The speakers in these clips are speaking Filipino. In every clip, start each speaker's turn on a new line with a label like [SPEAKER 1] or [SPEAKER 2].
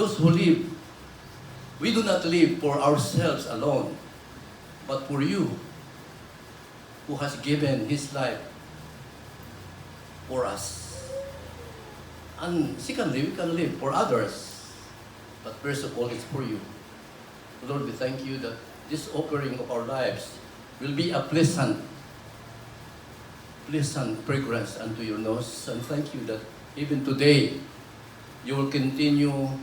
[SPEAKER 1] Those who live, we do not live for ourselves alone, but for you, who has given His life for us. And secondly, we can live for others, but first of all, it's for you. Lord, we thank you that this offering of our lives will be a pleasant fragrance unto your nose. And thank you that even today, you will continue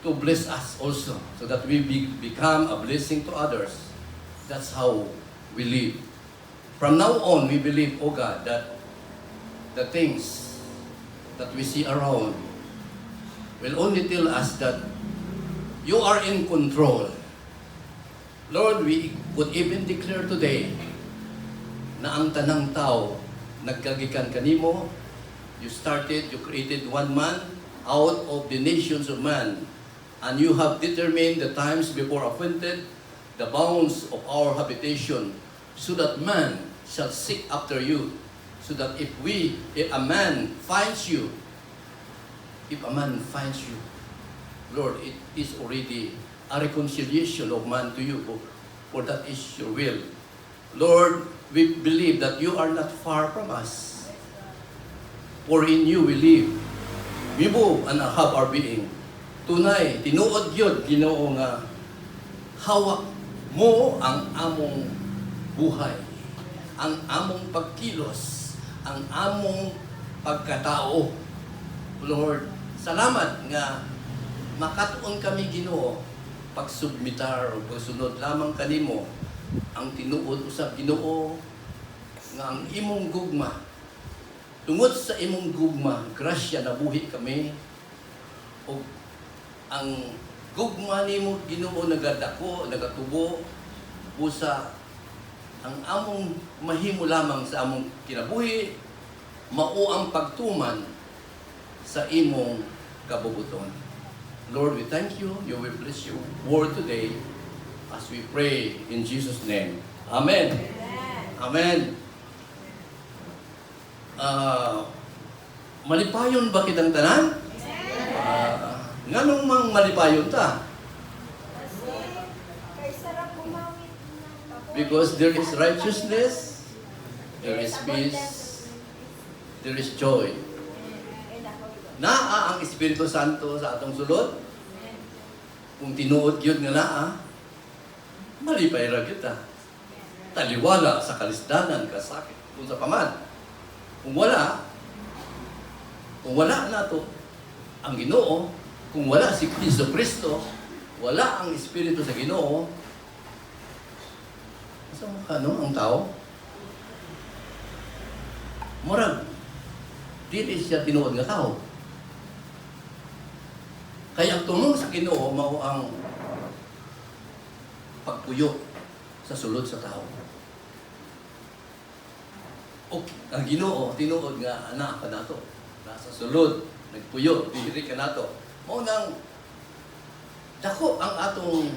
[SPEAKER 1] to bless us also, so that we become a blessing to others. That's how we live. From now on, we believe, oh God, that the things that we see around will only tell us that you are in control. Lord, we could even declare today na ang tanang tao nagkagikan kanimo. You created one man out of the nations of man, and you have determined the times before appointed, the bounds of our habitation, so that man shall seek after you, so that if a man finds you, Lord, it is already a reconciliation of man to you, for that is your will. Lord, we believe that you are not far from us. For in you we live, we move, and have our being. Tunay, tinuod yun, Ginoo nga, hawak mo ang among buhay, ang among pagkilos, ang among pagkatao. Lord, salamat nga makatuon kami, Ginoo, pagsubmitar o pagsunod lamang kanimo ang tinuod usab, Ginoo, nga ang imong gugma. Tungod sa imong gugma, grasya nabuhi kami, o ang gugma nimo, Ginoo, nagadako, nagatubo, busa ang among mahimo lamang sa among kinabuhi, mao ang pagtuman sa imong kabubuton. Lord, we thank you. You will bless your word today as we pray in Jesus' name. Amen. Amen. Malipayon ba kitang tanan? Nganong mang malipayon ta? Because there is righteousness, there is peace, there is joy. Naa ang Espiritu Santo sa atong sulod. Kung tinuod yun nga naa, malipay ra kita. Taliwala sa kalisdanan, kasakit, kung sa paman. Kung wala na to ang Ginoo, kung wala si Kristo, wala ang Espiritu sa Ginoo, sa ano ang tao? Murag, dili siya tinuod nga tao. Kaya ang tunong sa Ginoo mao ang pagpuyo sa sulod sa tao. Okay, ang Ginoo tinuod nga anak ka nato. Nasa sulod, nagpuyo, diri ka nato. Mao nang dako ang atong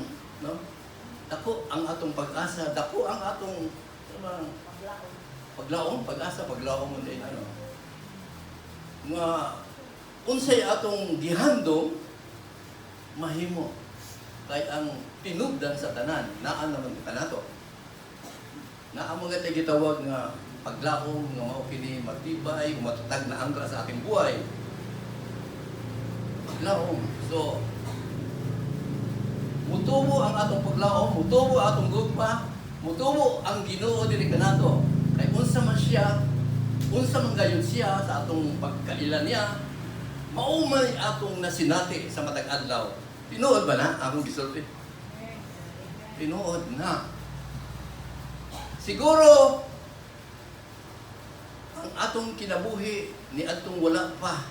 [SPEAKER 1] dako ang atong pag-asa, dako ang atong paglaom mo din ano. Nga unsay atong gihandom mahimo kay ang tinubdan sa tanan naa naman kita nato. Naa mo nga gitawag nga paglaom nga mao kini matibay, matatag na angkra sa ating buhay. Paglaom. So mutubo ang atong paglaom, mutubo atong gugma, mutubo ang Ginoo diri kanato. Kay unsa man siya, unsa man gayon siya sa atong pagkailan niya, mao man atong nasinati sa matag adlaw. Tinuod ba na akong gisulti? Tinuod na. Siguro ang atong kinabuhi ni atong wala pa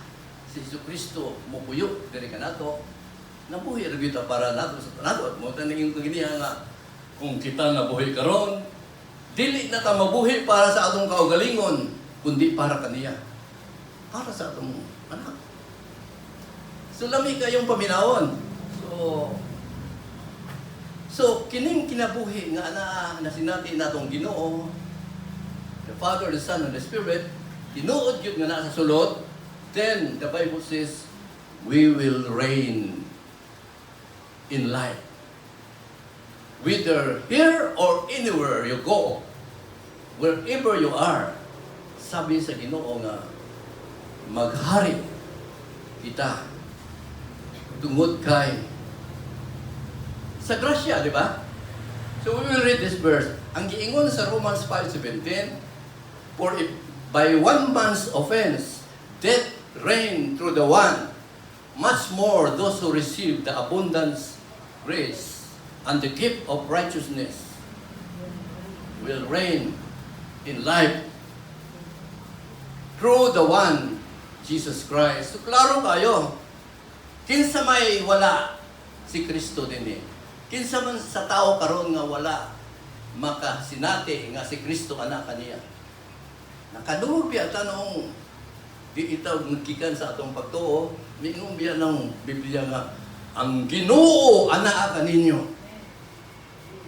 [SPEAKER 1] si Jesucristo mupuyo diri kanato, nabuhi ra kita para nato sa nato at mo taning kiniya nga kung kita nabuhi karon, dili na ta mabuhi para sa atong kaugalingon, kundi para kaniya. Para sa atong anak. So lami kayong paminawon. So kining kinabuhi nga ana nasinati natong Ginoo, the Father, the Son, and the Spirit, tinuod yun nga na sa sulod. Then the Bible says, we will reign in life. Whether here or anywhere you go, wherever you are, sabi sa Ginoo nga, maghari kita tungod kay sa grasya, di ba? So we will read this verse. Ang giingon sa Romans 5:17, for if by one man's offense, death reigned through the one, much more those who receive the abundance grace and the gift of righteousness will reign in life through the one, Jesus Christ. So klaro kayo, kinsa may wala si Kristo din eh. Kinsa man sa tao karon nga wala makasinati nga si Kristo anak kaniya. Nakadungog biya tanong di itaw nagkikan sa atong pagtuo, miingon biya ng Biblia nga ang Ginoo anaa kaninyo.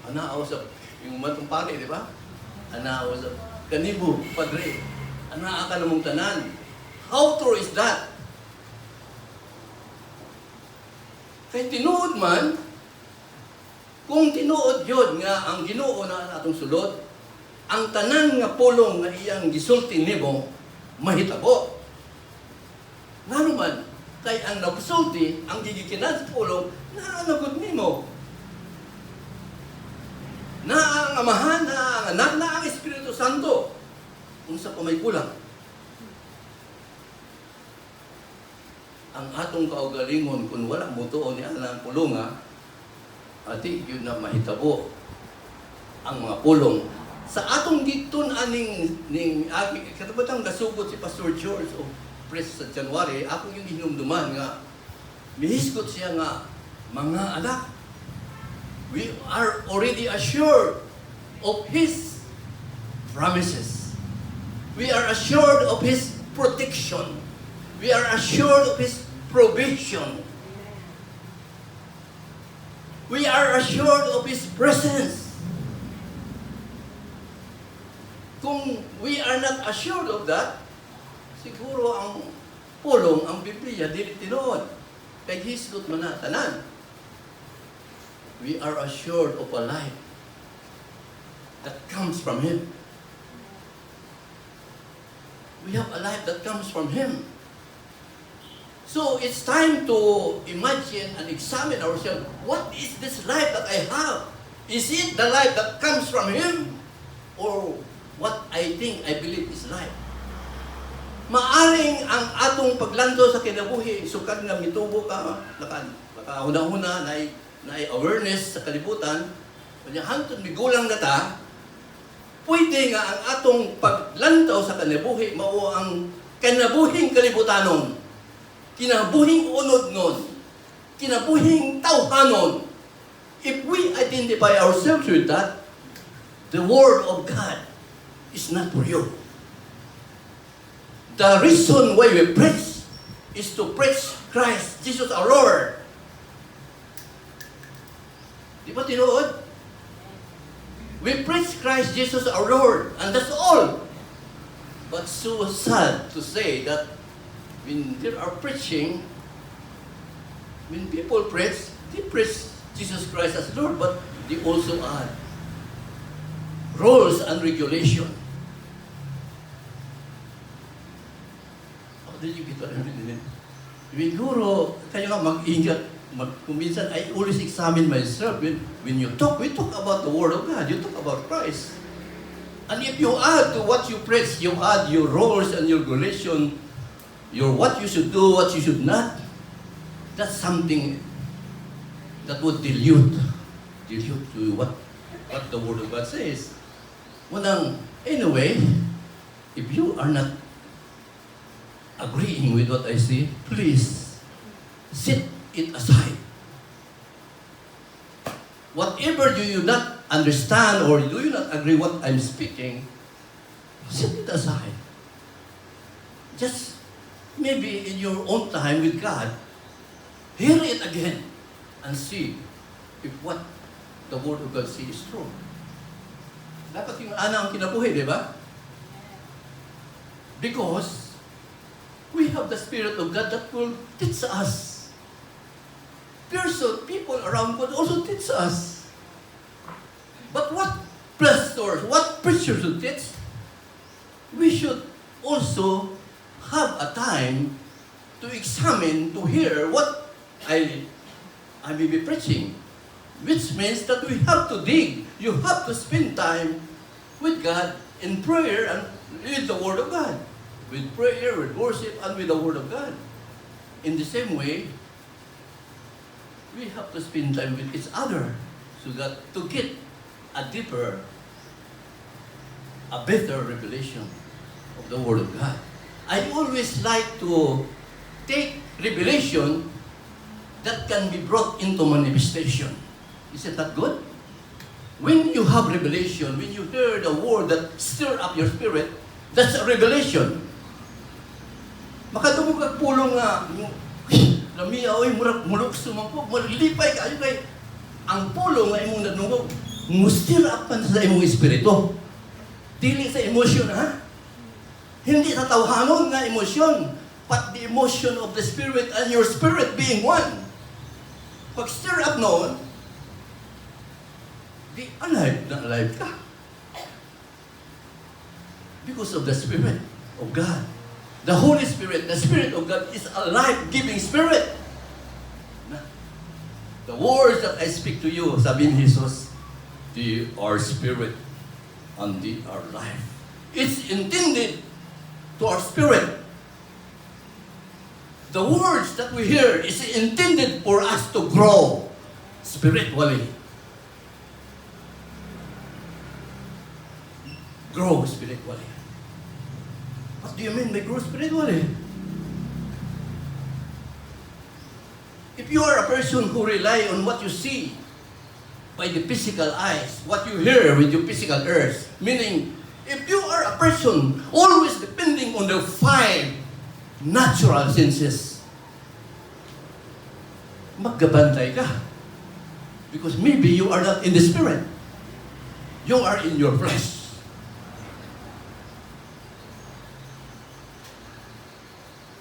[SPEAKER 1] Anaa sa yung matong pari, di ba? Anaa sa kanibo, padre. Anaa ka namong tanan. How true is that? Kay tinuod man, kung tinuod yun nga ang Ginoo na atong sulod, ang tanan nga pulong nga iyang gisulti nimo mahitabo. Ngano man, kay ang nagsulti, ang gigikinan sa pulong, naanagod nimo. Na ang Amahan, na ang Anak, na ang Espiritu Santo. Kung sa may kulang. Ang atong kaugalingon, kung wala mo tuon niya ang pulong ati yun na mahitabo ang mga pulong. Sa atong gitun ning katabatang gasugod si Pastor George o Pres sa January, ako yung hinumduman nga mihisgot siya nga mga anak, we are already assured of His promises. We are assured of His protection. We are assured of His provision. We are assured of His presence. Kung we are not assured of that, siguro ang pulong, ang Biblia, dili tinuod. Kay hisgot man na tanan. We are assured of a life that comes from Him. We have a life that comes from Him. So it's time to imagine and examine ourselves. What is this life that I have? Is it the life that comes from Him? Or what I think, I believe is life? Maaring ang atong paglanto sa kinabuhi, sukad nga mitubo ka, nakahuna-huna, na awareness sa kalibutan, kanya hantod migulang na ta, pwede nga ang atong paglantaw sa kinabuhi, mao ang kinabuhing kalibutanon, kinabuhing unod nun, kinabuhing tawhanon. If we identify ourselves with that, the Word of God is not for you. The reason why we preach is to preach Christ, Jesus our Lord. Di ba tinuod? We preach Christ Jesus our Lord, and that's all. But so sad to say that when they are preaching, when people preach, they preach Jesus Christ as Lord, but they also add rules and regulation. How did you get what I mean? Siguro, kayo nga mag-ingat. Kuminsan, I always examine myself. When you talk, we talk about the Word of God. You talk about Christ. And if you add to what you preach, you add your rules and your regulation, your what you should do, what you should not, that's something that would dilute to what the Word of God says. Anyway, if you are not agreeing with what I say, please set it aside. Whatever do you not understand or do you not agree what I'm speaking, set it aside. Just maybe in your own time with God, hear it again and see if what the Word of God says is true. Dapat yung ana ang kinabuhi, di ba? Because we have the Spirit of God that will teach us. People around God also teach us. But what pastors, what preachers should teach? We should also have a time to examine, to hear what I may be preaching. Which means that we have to dig. You have to spend time with God in prayer and with the Word of God. With prayer, with worship, and with the Word of God. In the same way, we have to spend time with each other so that to get a deeper, a better revelation of the Word of God. I always like to take revelation that can be brought into manifestation. Isn't that good? When you have revelation, when you hear the word that stir up your spirit, that's a revelation. Makadumog ang pulong nga, lamiya, oy, murag sumangpog, malilipay kayo kay ang pulong nga imong nadungog, mustir up man sa imong espiritu. Dili sa emosyon, ha? Hindi sa tawhanon nga emosyon, but the emotion of the Spirit and your spirit being one. Pag stir up noon, di alive na alive ka. Because of the Spirit of God. The Holy Spirit, the Spirit of God is a life-giving Spirit. The words that I speak to you, sabi ni Jesus, they are Spirit and they are life. It's intended to our spirit. The words that we hear is intended for us to grow spiritually. Grow spiritually. What do you mean by grow spiritually? If you are a person who rely on what you see by the physical eyes, what you hear with your physical ears, meaning if you are a person always depending on the 5 natural senses, maggabantay ka. Because maybe you are not in the Spirit. You are in your flesh.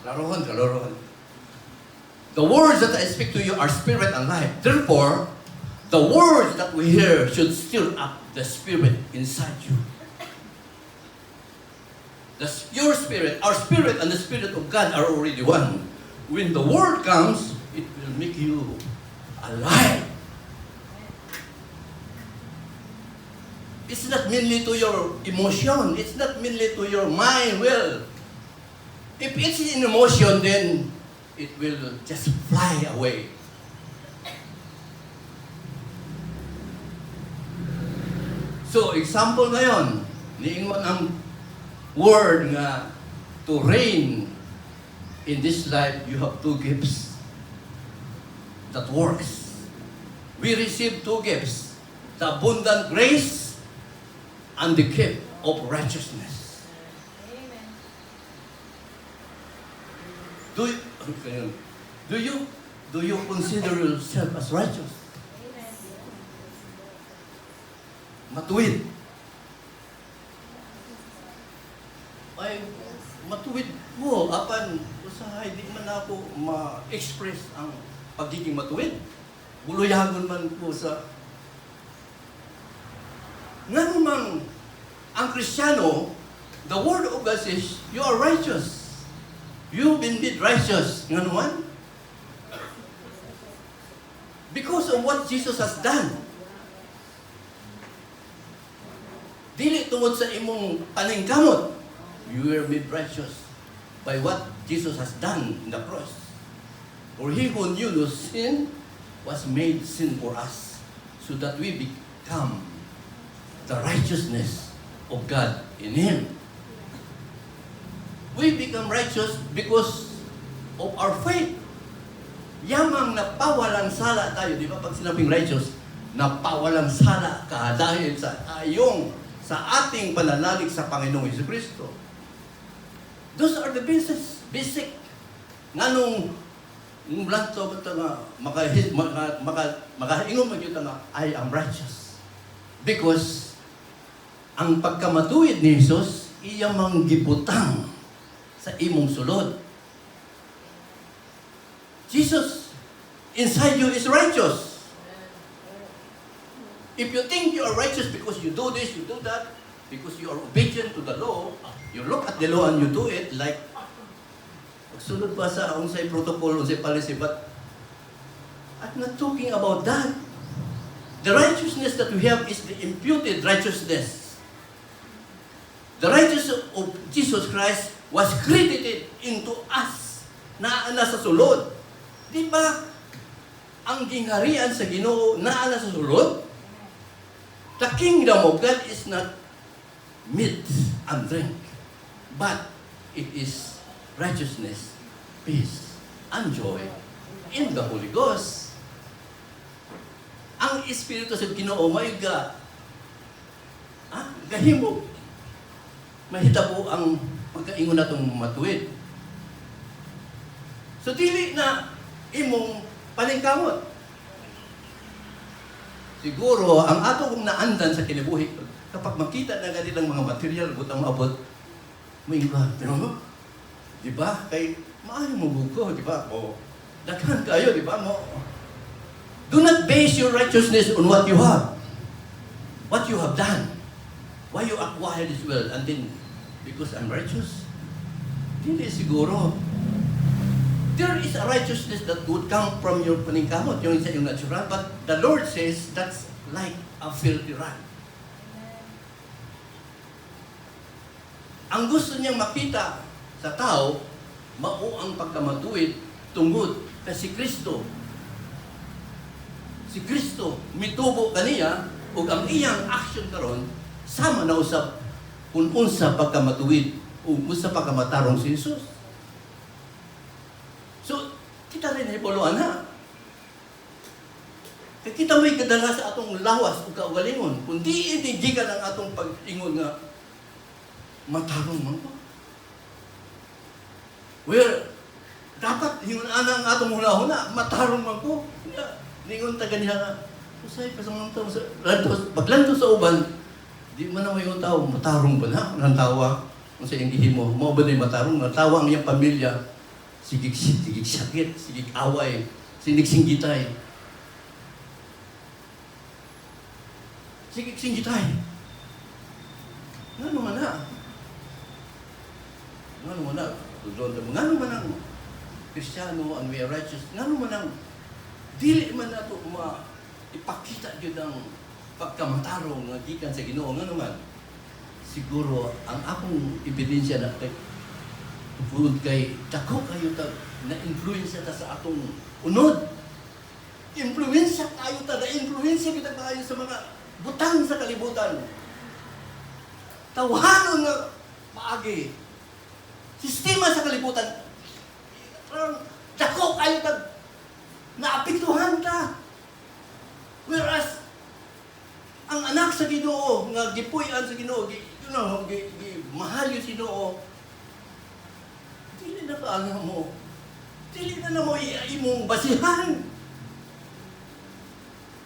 [SPEAKER 1] Laruhan. The words that I speak to you are spirit and life. Therefore, the words that we hear should stir up the Spirit inside you. Your spirit, our spirit, and the Spirit of God are already one. When the word comes, it will make you alive. It's not mainly to your emotion. It's not mainly to your mind. Well, if it's in emotion, then it will just fly away. So, example ngayon, niingon ang word nga, to reign in this life, you have 2 gifts that works. We receive 2 gifts, the abundant grace and the gift of righteousness.
[SPEAKER 2] Amen.
[SPEAKER 1] Do you consider yourself as righteous?
[SPEAKER 2] Amen.
[SPEAKER 1] Matuwid. Ay, matuwid mo, apan, usahay, di man ako ma-express ang pagiging matuwid. Buluyagon man po sa... Nga naman, ang Kristiyano, the Word of God says, you are righteous. You've been made righteous. Nga naman? Because of what Jesus has done. Dili tungod sa imong paningkamot. You were made righteous by what Jesus has done in the cross. For he who knew no sin was made sin for us, so that we become the righteousness of God in Him. We become righteous because of our faith. Yamang napawalang sala tayo, di ba? Pag sinabing righteous, napawalang sala ka dahil sa ating pananalig sa Panginoong Jesucristo. Those are the basic nganong blanto nga makaingon man yun nga, I am righteous. Because ang pagkamatuwid ni Jesus, iya mang gibutang sa imong sulod. Jesus inside you is righteous. If you think you are righteous because you do this, you do that, because you are obedient to the law, you look at the law and you do it like sunod pa sa unsay protocol, unsay policy, but I'm not talking about that. The righteousness that we have is the imputed righteousness. The righteousness of Jesus Christ was credited into us na nasa sulod. Di ba ang gingharian sa Ginoo na nasa sulod? The kingdom of God is not meat and drink, but it is righteousness, peace, and joy in the Holy Ghost. Ang Espiritu sa Ginoo maiga, gahimo. Mahita po ang pagkaingon natong matuwid. So dili na imong paningkamot. Siguro, ang ato kong naandan sa kinabuhi, kapag makita na ganilang mga material, butang maabot, may iba, pero, di ba? Kay, maaari mo buko, di ba? O, daghan kayo, di ba? Mo, do not base your righteousness on what you have done, why you acquire this wealth, and then, because I'm righteous. Hindi siguro. There is a righteousness that would come from your paningkamot, yung isa yung natural, but the Lord says that's like a filthy rag. Ang gusto niyang makita sa tao, mao ang pagkamatuwid tungod kay si Kristo. Si Kristo mitubo kaniya ug ang iyang action karon sama na usab kung unsa pagkamatuwid ug unsa pagkamatarong si Jesus. So, kita rin ay puluan ha. Kaya kita may kadala sa atong lawas o kaugalingon. Kung di inigigan ang atong pag-ingon nga, matarong man ko. Where, dapat yung anang atong huna-huna, matarong man ko. Ningon taga niya nga, usay pa sa mga tao, paglanto sa uban, di man na may tao, matarong ba na? Ang tawa, kung sa iyong gihimo, mo ba na yung matarong? Natawa ang iyong pamilya, sigig sakit, sigig away, sigig singgitay. Sigig singgitay. Nga naman na. Nga naman na. Nga naman ang Kristiyano and we are righteous. Nga naman ang dili man na ito ipakita yun ang pagkamatarong nga gikan sa Ginoo. Nga naman, siguro ang akong ebidensya na tungkol kay dako kayo na-influensya ta sa atong unod. Influensya kayo ta, na-influensya kita kayo sa mga butang sa kalibutan. Tawanon nga maagi. Sistema sa kalibutan. Dako kayo ta, naapektuhan ta. Whereas, ang anak sa Ginoo, nga gipuy-an sa Ginoo, mahal yung Ginoo, dili na kaala mo. Dili na mo imong basihan.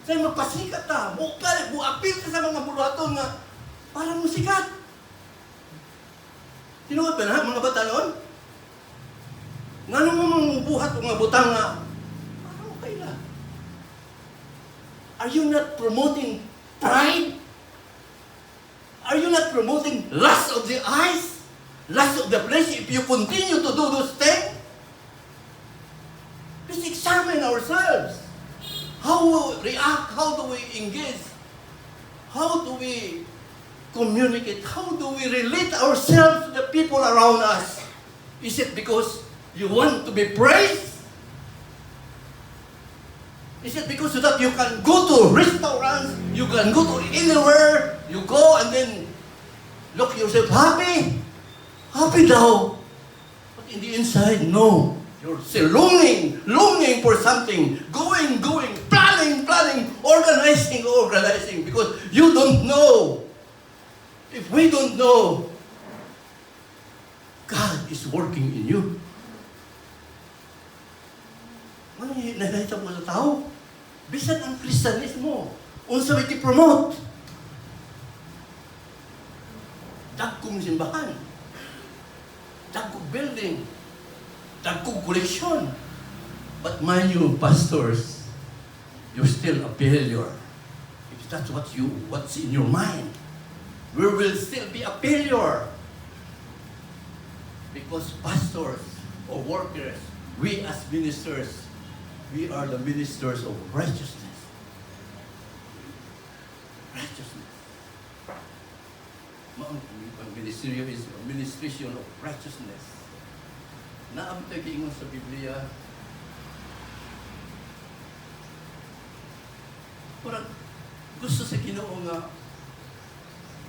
[SPEAKER 1] Sa'yo magpasikat ta. Buapil ka sa mga buluhaton nga para mo sikat. Tinuod ba na mga bata noon? Nga nung mga buhat o mga butang nga, para mo kaila. Are you not promoting pride? Are you not promoting lust of the eyes? Lust of the flesh, if you continue to do those things, let's examine ourselves. How we react, how do we engage, how do we communicate, how do we relate ourselves to the people around us? Is it because you want to be praised? Is it because so that you can go to restaurants, you can go to anywhere, you go and then look yourself happy? Happy daw. But in the inside, no. You're still longing for something. Going, planning, organizing. Because you don't know. If we don't know, God is working in you. Ano yung nakita mo sa tao? Bisan ang Kristiyanismo. Unsa may promote. Dagkong simbahan. Dagkong building, dagkong koleksyon. But mind you, pastors, you're still a failure. If that's what's in your mind, we will still be a failure. Because pastors or workers, we as ministers, we are the ministers of righteousness. Righteousness. Ang ministeryo is a ministration of righteousness. Naamtay ingon sa Biblia, parang gusto sa Ginoo nga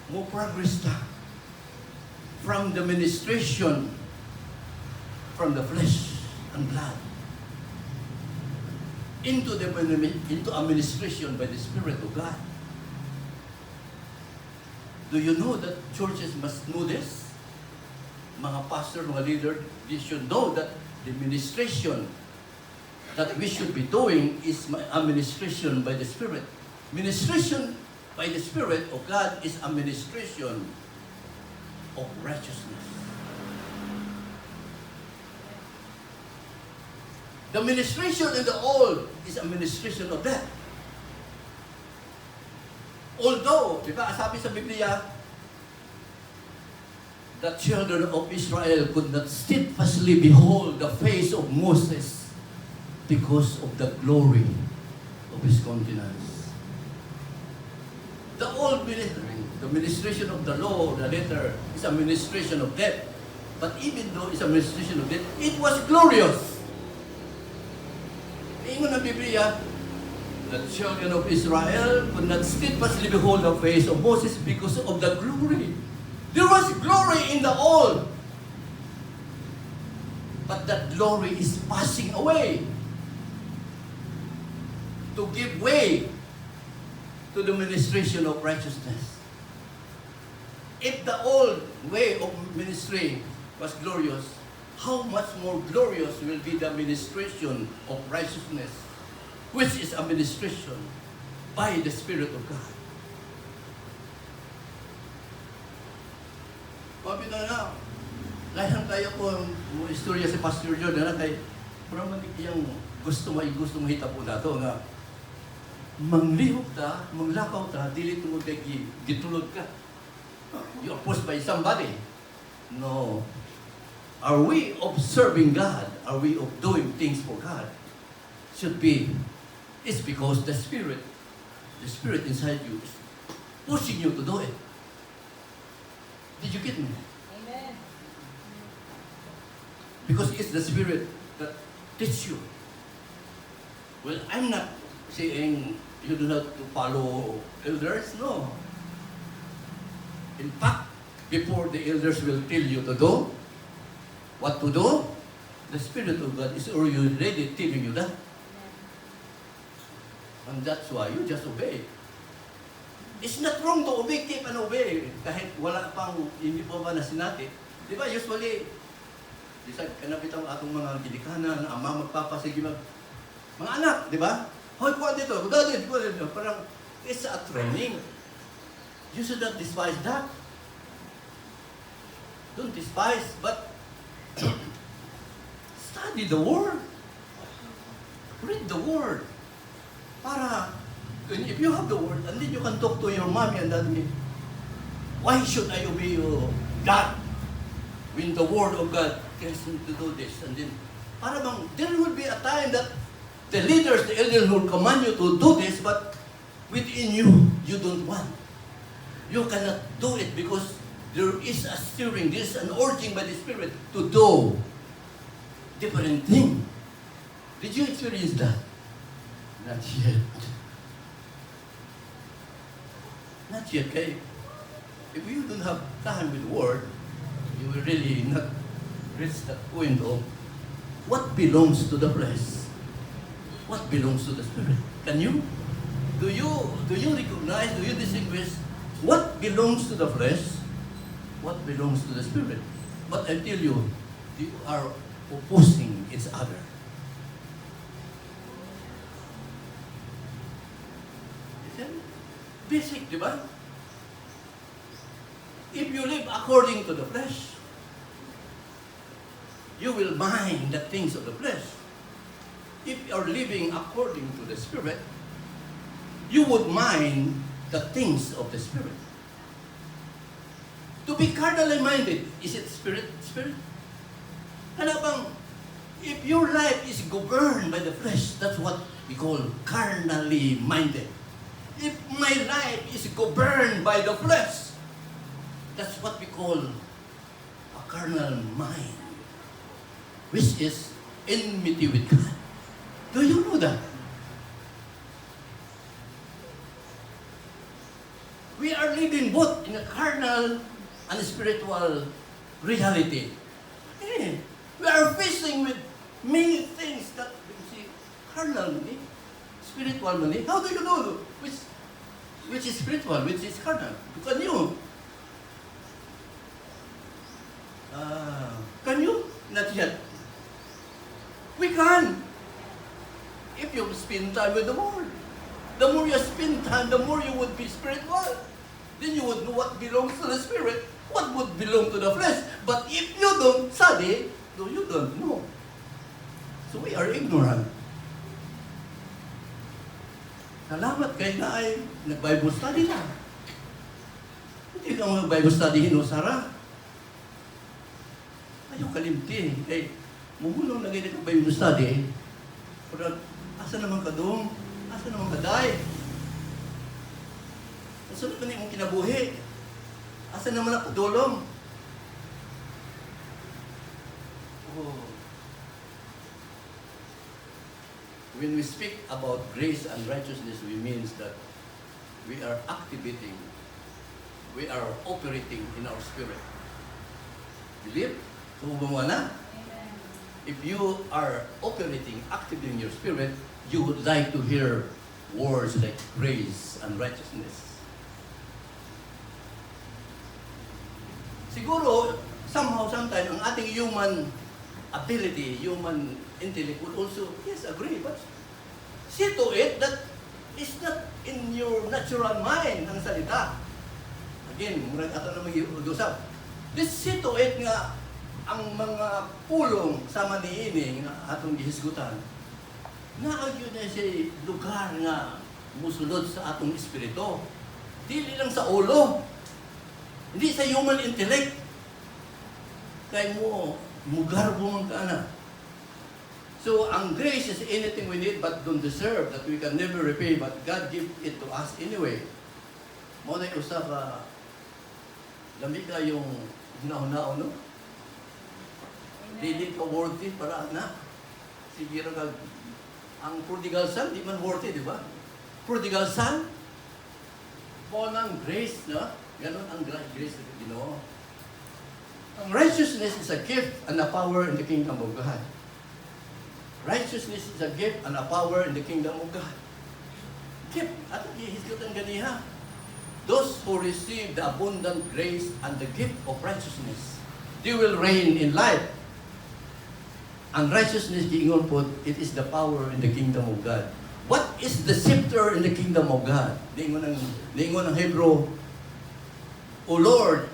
[SPEAKER 1] mo progress ta from the ministration from the flesh and blood into administration by the Spirit of God. Do you know that churches must know this? Mga pastor, mga leader, they should know that the ministration that we should be doing is administration by the Spirit. Ministration by the Spirit of God is administration of righteousness. The ministration in the old is administration of death. Although, di ba, sabi sa Biblia, the children of Israel could not steadfastly behold the face of Moses because of the glory of his countenance. The old ministry, the ministration of the law, the letter, is a ministration of death. But even though it's a ministration of death, it was glorious. Ingon ng Biblia, the children of Israel could not steadfastly behold the face of Moses because of the glory. There was glory in the old. But that glory is passing away to give way to the ministration of righteousness. If the old way of ministry was glorious, how much more glorious will be the administration of righteousness, which is administration by the Spirit of God. Sabi na, lahat tayo po ang istorya si Pastor Jordan, kay parang manikiyang gusto mahita po nato nga manglihok ta, manglakaw ta, dili tungod kay gitulod ka. You are pushed by somebody. No. Are we observing God? Are we doing things for God? Should be. It's because the Spirit inside you is pushing you to do it. Did you get me?
[SPEAKER 2] Amen.
[SPEAKER 1] Because it's the Spirit that teach you. Well, I'm not saying you do not to follow elders. No. In fact, before the elders will tell you to do, what to do, the Spirit of God is already telling you that. And that's why you just obey. It's not wrong to obey, keep and obey. Kahit wala pang, hindi pa ba na sinati. Di ba, usually, kanapit ang atong mga ginikanan, ama magpapasige mga anak, di ba? Hoy, kuha dito, kuha dito. Parang, it's a training. You should not despise that. Don't despise, but study the Word. Read the Word. Para, if you have the Word, and then you can talk to your mommy and daddy, why should I obey you, God? When the Word of God tells me to do this. And then, para bang, there will be a time that the leaders, the elders will command you to do this, but within you, you don't want. You cannot do it because there is a stirring, there is an urging by the Spirit to do different thing. Did you experience that? Not yet. Not yet, okay? If you don't have time with the Word, you will really not reach that point of what belongs to the flesh, what belongs to the Spirit. Can you? Do you recognize, do you distinguish what belongs to the flesh, what belongs to the Spirit? But I tell you, they are opposing each other. Basic, di ba? If you live according to the flesh, you will mind the things of the flesh. if you are living according to the Spirit, you would mind the things of the Spirit. To be carnally minded, is it spirit? Ano bang, if your life is governed by the flesh, that's what we call carnally minded. If my life is governed by the flesh, that's what we call a carnal mind, which is enmity with God. Do you know that? We are living both in a carnal and spiritual reality. We are facing with many things that we see carnal money, spiritual money. How do you know which is spiritual, which is carnal? Can you? Can you? Not yet. We can. If you spend time with the Lord, the more you spend time, the more you would be spiritual. Then you would know what belongs to the Spirit, what would belong to the flesh. But if you don't study, you don't know. So we are ignorant. Salamat kayo na ay nag-Bible study lang. Hindi ka mag-Bible study, Sarah. Ayaw kalimti. Mumulong na ganito Bible study. Pero, asa naman ka doon? Asa naman ka day? Asa naman yung kinabuhi? Asa naman ako dulong? Oh. When we speak about grace and righteousness, we means that we are activating, we are operating in our spirit. Believe? Tubuhan na? If you are operating, activating your spirit, you would like to hear words like grace and righteousness. Siguro, sometimes, ang ating human ability, human intellect would also, yes, agree, but see to it that it's not in your natural mind ang salita. Again, murag ato na mag-usap. This see to it nga, ang mga pulong sa maniining na atong gihisgutan, naagyo na siya lugar nga musulod sa atong espiritu. Dili lang sa ulo. Hindi sa human intellect. Kaya mo, mugarbo man ka na. So, ang grace is anything we need but don't deserve, that we can never repay, but God give it to us anyway. Mo na usap, lamig ka yung hinahunao, no? Dili ka worthy para na. Sige ka, ang prodigal son, di man worthy, di ba? Prodigal son, po ng grace, no? Ganon ang grace ng Ginoo. Ang righteousness is a gift and a power in the kingdom of God. Righteousness is a gift and a power in the kingdom of God. Gift. At ihisgot ang ganiha. Those who receive the abundant grace and the gift of righteousness, they will reign in life. Ang righteousness, giingon po, it is the power in the kingdom of God. What is the scepter in the kingdom of God? Diingon ng Hebrew, O Lord,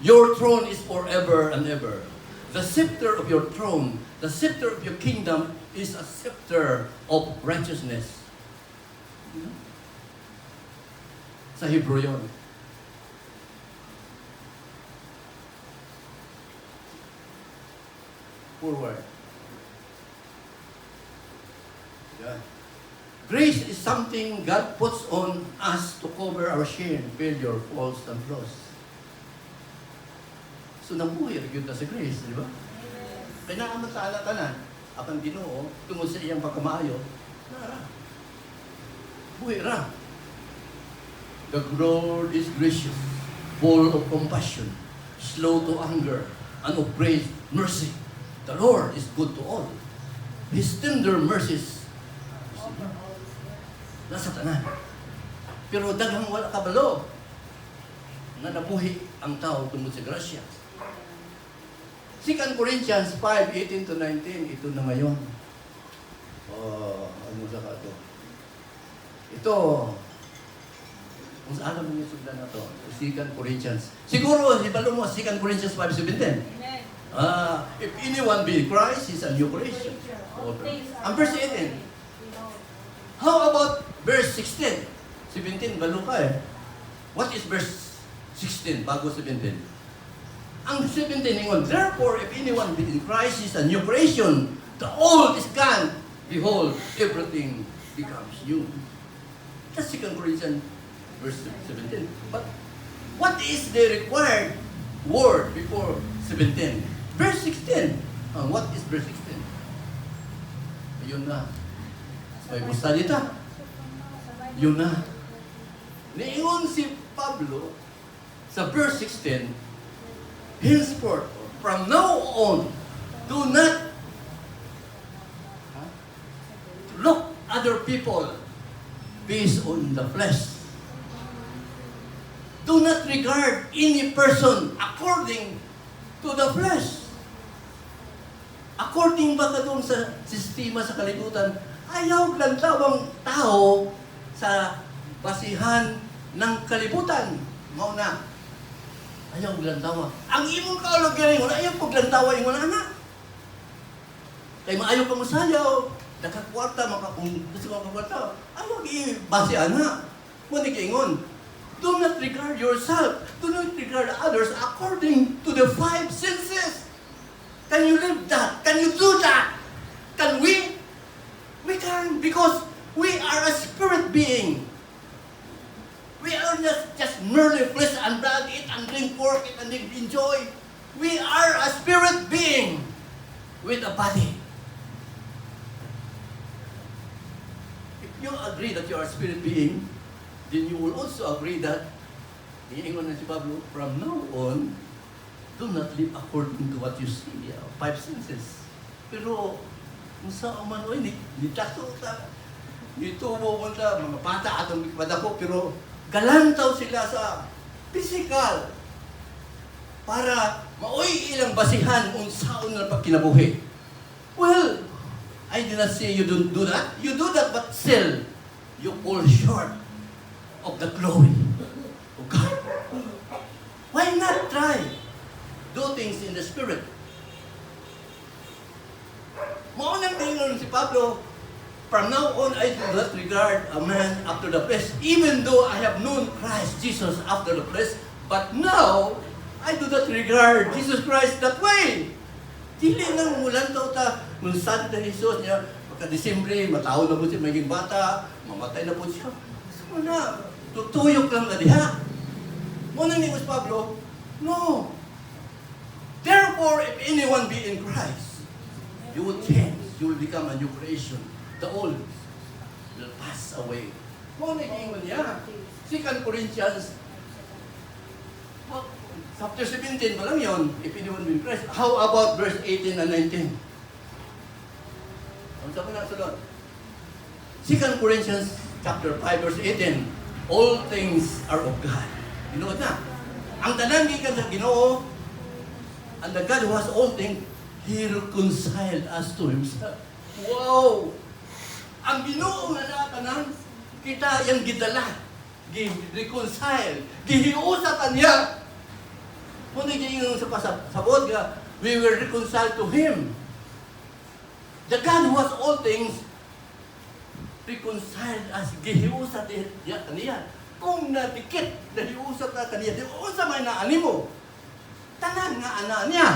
[SPEAKER 1] your throne is forever and ever. The scepter of your throne, the scepter of your kingdom is a scepter of righteousness. Sa Hebrew yun. Forward. Yeah. Grace is something God puts on us to cover our shame, failure, faults, and flaws. So, nabuhay rin na sa grace, di ba? Kaya naman sa alatanan, apang Ginoo, tungod sa iyang pagkamaayo, nara. Buhay ra. The Lord is gracious, full of compassion, slow to anger, and of great mercy. The Lord is good to all. His tender mercies nasa tanan. Pero daghang wala kabalo na nabuhi ang tao tungod sa grasya. 2 Corinthians 5:18 to 19, ito na ngayon. Ano sa ka ito? Ito, kung alam mo yung sugdan na ito, 2 Corinthians. Siguro, ibalo mo, 2 Corinthians 5:17. Amen. If anyone be in Christ, he's a new creation. Ang verse 18. How about verse 16? 17, balo ka eh. What is verse 16 bago 17? Ang 17 ingon, therefore, if anyone be in Christ, is a new creation. The old is gone. Behold, everything becomes new. That's 2 Corinthians verse 17. But what is the required word before 17? Verse 16. What is verse 16? Ayun na. May busta dito. Yun na. Niingon si Pablo sa verse 16, henceforth, from now on, do not look other people based on the flesh. Do not regard any person according to the flesh. According ba ka doon sa sistema sa kalibutan, ayaw lang tawang tao sa basihan ng kalibutan. Mauna, ayaw glantawa. Ang imong kaulog-galing, ayaw po glantawa yung mga anak. Kaya maayaw ka masayaw, nakakwarta, kung gusto mo kakwarta, ayaw i-base anak. Muna kaingon, do not regard yourself, do not regard others according to the five senses. Can you live that? Can you do that? Can we? We can, because we are a spirit being. We are not just merely flesh and blood, eat and drink, work, eat and drink, enjoy. We are a spirit being with a body. If you agree that you are a spirit being, then you will also agree that, iingon na si Pablo, from now on, do not live according to what you see, five senses. Pero, kung saan man, nitaso ta, nitubo mo ta, mga bata atong padako, pero galantaw sila sa physical para maoy ilang basihan kung saan na pagkinabuhi. Well, I did not say you don't do that. You do that, but still, you fall short of the glory of God. Why not try? Do things in the Spirit. Maunang tingin si Pablo, from now on, I do not regard a man after the flesh, even though I have known Christ Jesus after the flesh, but now, I do not regard Jesus Christ that way. Dili nang mulan daw ta, nung Santa Jesus niya, pagka-Disembre, matao na po siya, maging bata, mamatay na po siya. So na, tutuyok lang na diha. Maunang tingin si Pablo, no. Therefore, if anyone be in Christ, you will change. You will become a new creation. The old will pass away. Kung nag-iingon niya, 2 Corinthians, chapter 17 pa lang yun, if anyone be in Christ. How about verse 18 and 19? Ang sabi na sunod. 2 Corinthians chapter 5, verse 18. All things are of God. Ginood na. Ang tanan gikan sa Ginoo, and the God who has all things, He reconciled us to Himself. Wow! Ang Ginoo nga natanan, kita yung gidala, gi-reconcile, gihiusatan niya. Kung hindi yung sabot nga, we were reconciled to Him. The God who has all things, reconciled us, gihiusat niya kaniya. Kung nadikit, nahiusat na kaniya, di ba sa may naani mo? Tanan nga ana niya.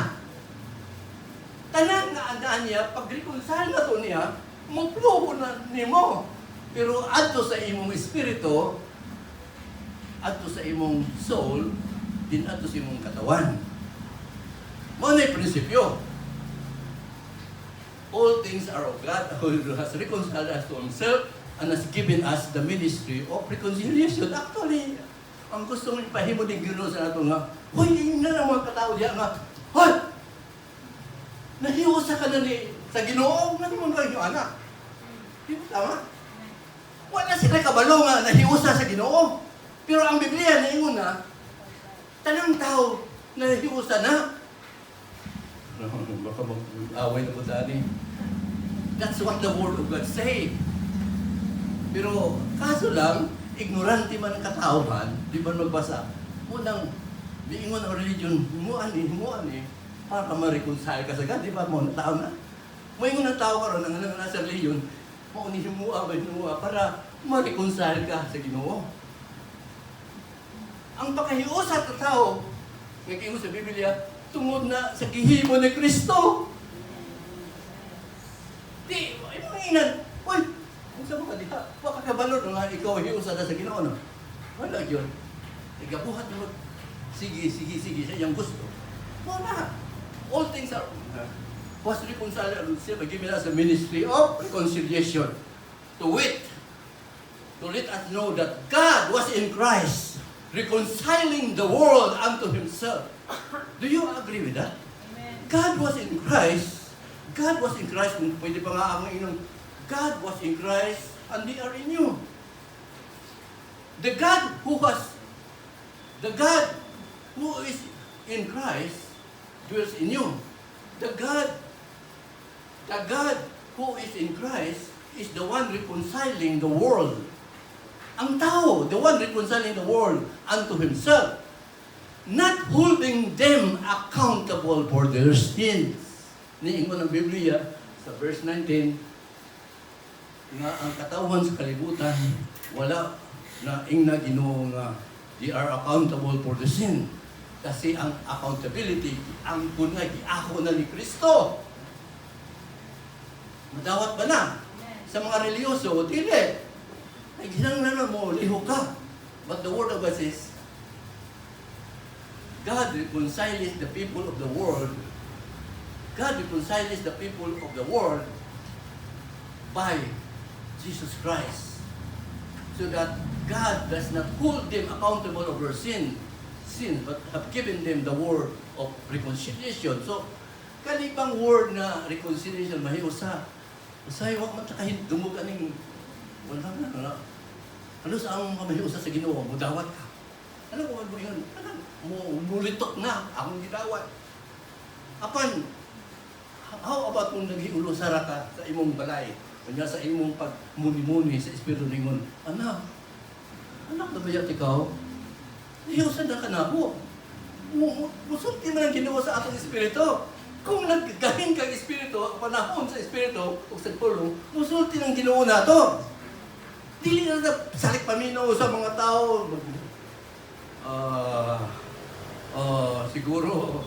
[SPEAKER 1] Tanan nga ana niya, pag-reconcile na to niya, mupluho na ni mo. Pero adto sa imong espiritu, adto sa imong soul, din adto sa imong katawan. Mo na prinsipyo. All things are of God who has reconciled us to Himself and has given us the ministry of reconciliation. Actually, ang gusto mong ipahimo ni Ginoo sa ato nga, hoy, yun na ng mga katao diya nga, hoy! Nahiusa ka na sa Ginoo, nga naman ba yung anak? Di ba tama? Wala sila kabalo nga nahiusa sa Ginoo. Pero ang Biblia naingon na, tanang tao nahiusa na. Baka mag-away na po tani. That's what the Word of God say. Pero kaso lang, ignorante man ang katauhan, di ba magbasa? Munang, diingon ang religion, himuan eh. para ma-reconcile ka sa God, di ba? Mo na tao na. May mga tao ka ron, ang nasa reliyon, maunihimuha para ma-reconcile ka sa Ginoo. Ang pakahiusa sa tao, naging sa Biblia, tungod na sa gihimo ni Kristo. Di, ay mga inan, uy, kung saan mo ka diha, waka kabalor nga ikaw hiusa na sa Ginoo, no? Wala yun. Igabuhat mo, sige, sa iyang gusto. Wala. All things was reconciled, given us the ministry of reconciliation. To wit, to let us know that God was in Christ, reconciling the world unto Himself. Do you agree with that?
[SPEAKER 2] Amen.
[SPEAKER 1] God was in Christ. God was in Christ. Pwede pa nga ang inong, God was in Christ and they are in you. The God who is in Christ dwells in you. The God who is in Christ is the one reconciling the world. Ang tao, the one reconciling the world unto Himself, not holding them accountable for their sins. Niingon ng Biblia sa verse 19, nga ang katawan sa kalibutan, wala na ingna Ginoo nga they are accountable for the sin. Kasi ang accountability, ang kunay, ako na ni Kristo. Madawat ba na? Sa mga reliyoso, dili. Ay, ginanglanan mo, liho ka. But the Word of God says, God reconciles the people of the world. God reconciles the people of the world by Jesus Christ. So that God does not hold them accountable of their sins, but have given them the word of reconciliation. So, kalibang word na reconciliation, mahiusa. Usay, wag man takahin, dumugan ng, wala na. Ano sa ang mahiusa sa Ginoo, mudawat ka. Ano kung ano yun? Mulitok na, akong gidawat. Apan, how about kung naghiulusara ka sa imong balay? Kanya sa imong pagmuni-muni sa Espiritu ningon, anak na bayat ikaw? Hiusan na ka na ako. Musulti man ang ginawa sa atong Espiritu. Kung naggahin kang Espiritu, panahon sa Espiritu, o sa pulong, musulti ng ginawa na to. Dili na salik paminaw sa mga tao. Siguro,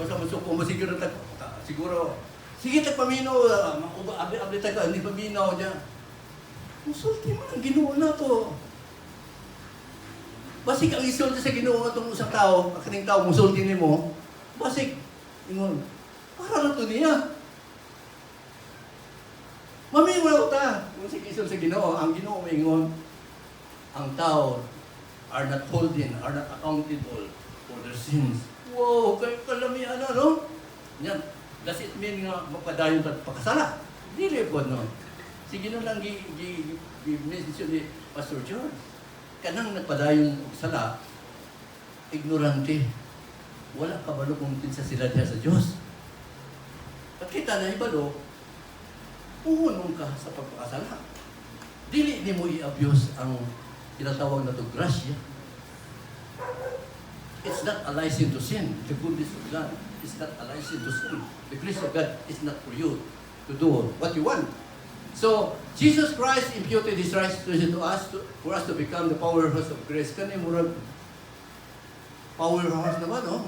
[SPEAKER 1] basta masuko mo, siguro, sige tagpaminaw, abli taga, hindi paminaw niya. Musulti man ang ginawa na to. Basig ang isulti sa Ginoo itong isang tao, kaning tao, musulti ni mo, basig, ingon, para na to niya. Mamiwaw ta. Kung isul sa Ginoo, ang Ginoo ingon, ang tao are not accountable for their sins. Wow, kay kalamian na, no? Yan, does it mean nga magpadayon at pakasala? Dili po, no? Sige na lang gi-message ni Pastor George. Kanang nagpadayon og sala, ignorante. Wala kabalo kung kinsa sila diha sa Dios. Pagkita na ibalo, puhunong ka sa pagpakasala. Dili ni mo i-abuse ang tinatawag na to grasya. It's not a license to sin. The goodness of God is not a license to sin. The grace of God is not for you to do what you want. So, Jesus Christ imputed His righteousness to us for us to become the powerhouse of grace. Kani murag powerhouse naman, no?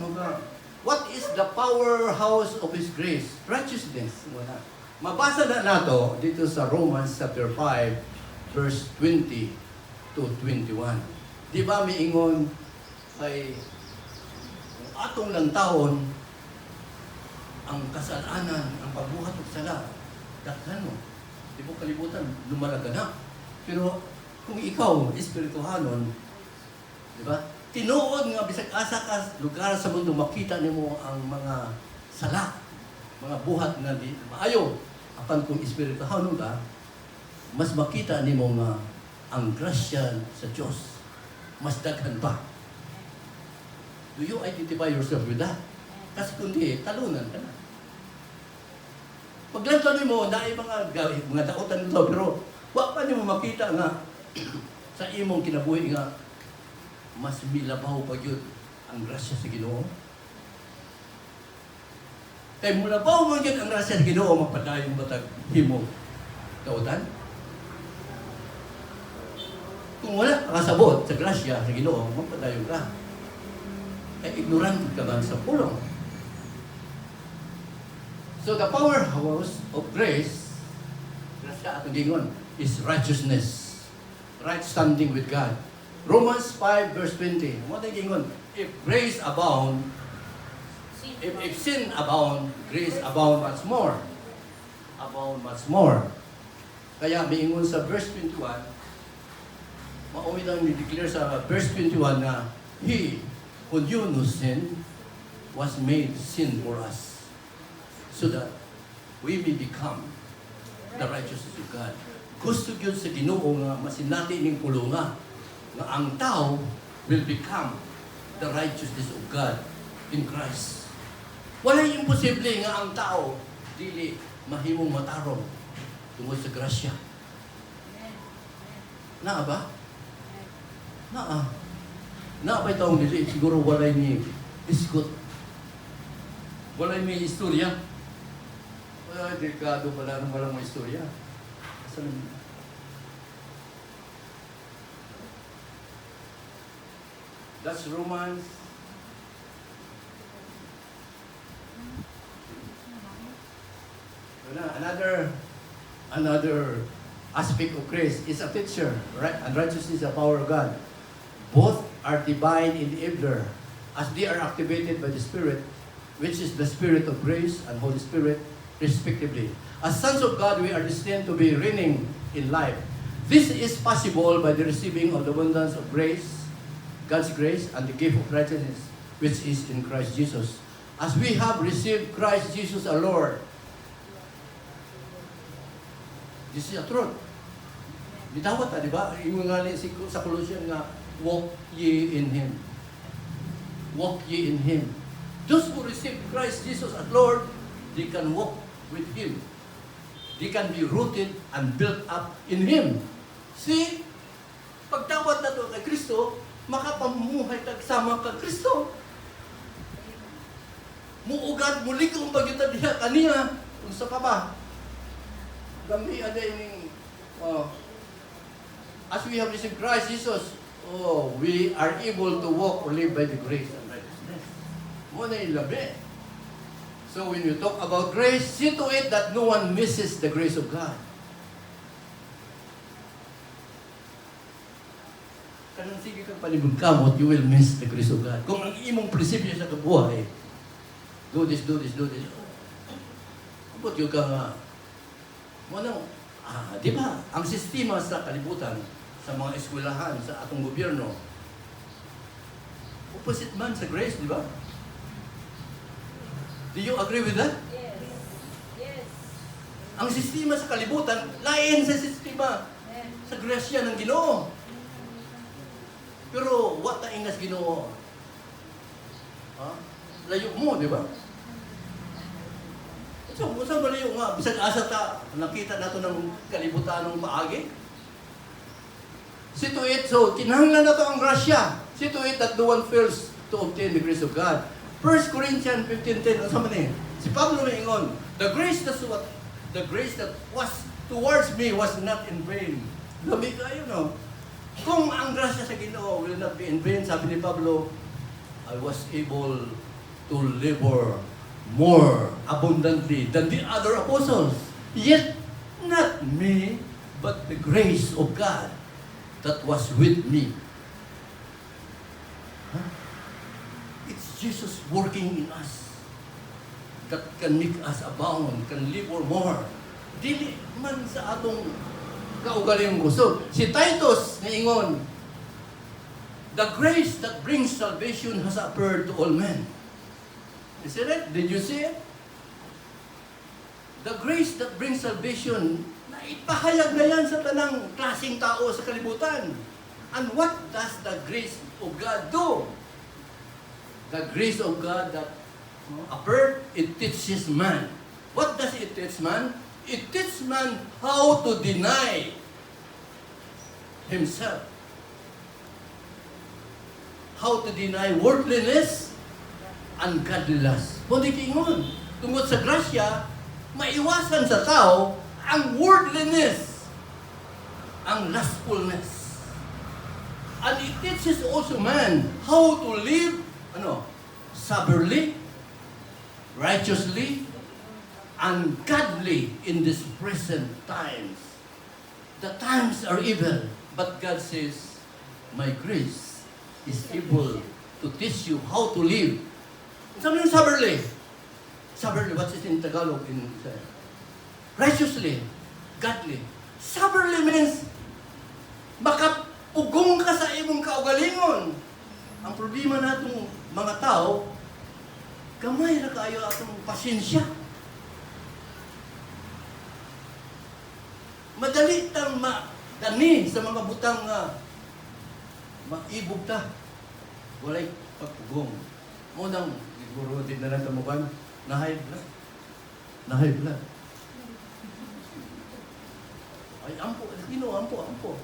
[SPEAKER 1] What is the powerhouse of His grace? Righteousness. Mabasa na nato dito sa Romans chapter 5, verse 20 to 21. Di ba miingon kay atong lang taon ang kasalanan, ang pagbuhat og sala, daghan mo. Di mo kalibutan, lumalaga na. Pero kung ikaw, espirituhanon, di ba? Tinuod nga bisag asa ka lugar sa mundo makita nimo ang mga sala, mga buhat na di maayo. Apan kung espirituhanon ka, mas makita nimo nga ang grasya sa Dios mas daghan pa. Do you identify yourself with that? Kasi kundi talunan ka na. Paglantanin mo, naay mga daotan nito, pero wag pa niyo makita nga sa imong kinabuhi nga mas milabaw pa yun ang grasya sa Ginoo. Kay mula ba mo ang grasya sa Ginoo mapadayon batag himo kautan? Kung wala ka kasabot sa grasya sa Ginoo, mapadayon ka. Ay ignorant ka ba sa pulong? So the powerhouse of grace, grasya atong gingon, is righteousness. Right standing with God. Romans 5 verse 20. Mo tayong gingon, if grace abound, if sin abound, grace abound much more. Abound much more. Kaya miingon sa verse 21, mauwi lang ni-declare sa verse 21 na He who knew no sin was made sin for us so that we may become the righteousness of God. Gusto yun sa Ginoo nga masinati ning pulunga nga ang tao will become the righteousness of God in Christ. Walay imposible nga ang tao dili mahimong matarong tungod sa grasya. Naa ba? Naa. Naa ba itong dili? Siguro walay ni iskot. Walay may istorya. Ay, delikado pala nung walang may istorya. That's Romans. Another aspect of grace is a picture, right? And righteousness is the power of God. Both are divine in either, as they are activated by the Spirit, which is the Spirit of grace and Holy Spirit, respectively. As sons of God, we are destined to be reigning in life. This is possible by the receiving of the abundance of grace, God's grace, and the gift of righteousness, which is in Christ Jesus. As we have received Christ Jesus our Lord, this is a truth. Bitawat, di ba? Yung nga sa Colossians nga, walk ye in Him. Walk ye in Him. Those who receive Christ Jesus as Lord, they can walk with Him. They can be rooted and built up in Him. See, pagtawad na to kay Kristo, makapamuhay tagsama kay Kristo. Muugad, mulikong pagyutad diha kaniya. Kung sa pa ba? Gambi ada ini, as we have received Christ Jesus, we are able to walk or live by the grace and righteousness. Muna yung labi. So when you talk about grace, see to it that no one misses the grace of God. Kanang sige kang palibog kamot, you will miss the grace of God. Kung ang imong prinsipyo sa kabuhay, do this. But yung ka nga, di ba, ang sistema sa kalibutan, sa mga eskwelahan, sa atong gobyerno, opposite man sa grace, di ba? Do you agree with that?
[SPEAKER 2] Yes. Yes.
[SPEAKER 1] Ang sistema sa kalibutan, lain sa sistema sa grasya ng Ginoo. Pero, what na ingas Ginoo? Layo mo, di ba? So, saan malayo nga? Bisag asa ta, nakita nato ng kalibutan ng maagi. See to it, so, kinahanglan na to ang grasya. See to it that no one fails to obtain the grace of God. 1 Corinthians 15:10, ano man eh? Si Pablo may ingon, the grace that was towards me was not in vain. Labi kayo, no? Kung ang grasya sa Ginoo will not be in vain, sabi ni Pablo, I was able to labor more abundantly than the other apostles. Yet, not me, but the grace of God that was with me. Huh? It's Jesus working in us that can make us abound, can live more. Dili man sa atong kaugaling gusto. Si Titus na ingon, the grace that brings salvation has appeared to all men. Is it? Did you see it? The grace that brings salvation, naipahayag na yan sa tanang klaseng tao sa kalibutan. And what does the grace of God do? The grace of God that appeared, it teaches man. What does it teach man? It teaches man how to deny himself. How to deny worldliness, ungodliness. Pwede kingon. tungkol sa grasya, maiwasan sa tao ang worldliness, ang lustfulness. And it teaches also man how to live, soberly, righteously, and godly in these present times. The times are evil, but God says, my grace is able to teach you how to live. Sabi yung soberly. Soberly, what's it in Tagalog? Righteously, godly. Soberly means makapugong ka sa imong kaugalingon. Ang problema natong mga tao, gamay na kayo atong pasensya. Madali tang madani sa mga butang nga maibog ta. Walay pagpugong. Munang, siguro din na lang tamukan, na-high blood. Na-high blood. Ay, ampo. Ampo.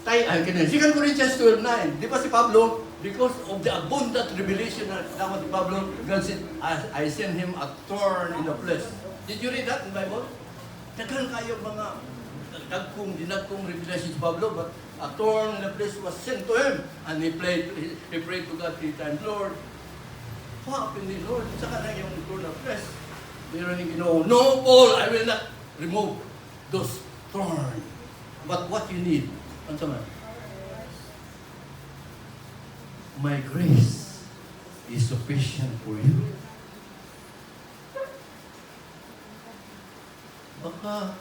[SPEAKER 1] Second Corinthians 12:9. Di ba si Pablo, because of the abundant revelation na dapat ni Pablo, God said, I send him a thorn in the flesh. Did you read that in the Bible? Daghan kayo mga dinagkong revelation si Pablo, but a thorn in the flesh was sent to him. And he prayed to God 3 times, Lord, what happened ni Lord? Saka na yung thorn in the flesh. Meron yung ginawa, no, Paul, I will not remove those thorns. But what you need, ano naman? My grace is sufficient for you. Baka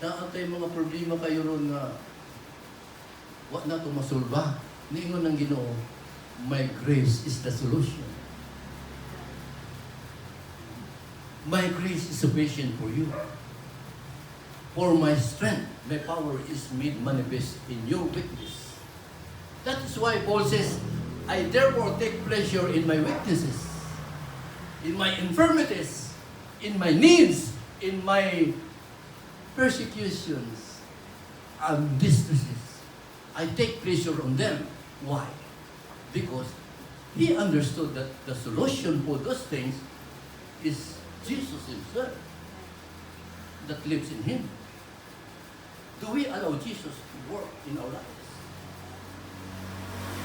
[SPEAKER 1] naatay mga problema kayo ron na wala na ito masulba. Niingon ng Ginoo, my grace is the solution. My grace is sufficient for you. For my strength, my power is made manifest in your weakness. That is why Paul says, I therefore take pleasure in my weaknesses, in my infirmities, in my needs, in my persecutions and distresses. I take pleasure on them. Why? Because he understood that the solution for those things is Jesus himself that lives in him. Do we allow Jesus to work in our lives?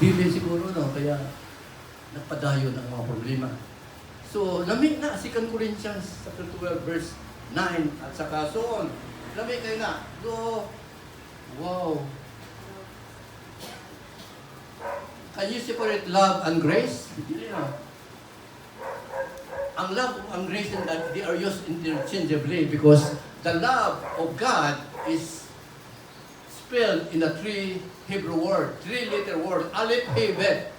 [SPEAKER 1] Dili siguro, no? Kaya nagpadayon ang mga problema. So, lamig na, 2 Corinthians 12 verse 9 at saka so on. Lamig kayo na. So, wow. Can you separate love and grace? Hindi na. Ang love and grace, they are used interchangeably because the love of God is spelled in a 3 Hebrew word, 3-letter word, Aleph He Bet.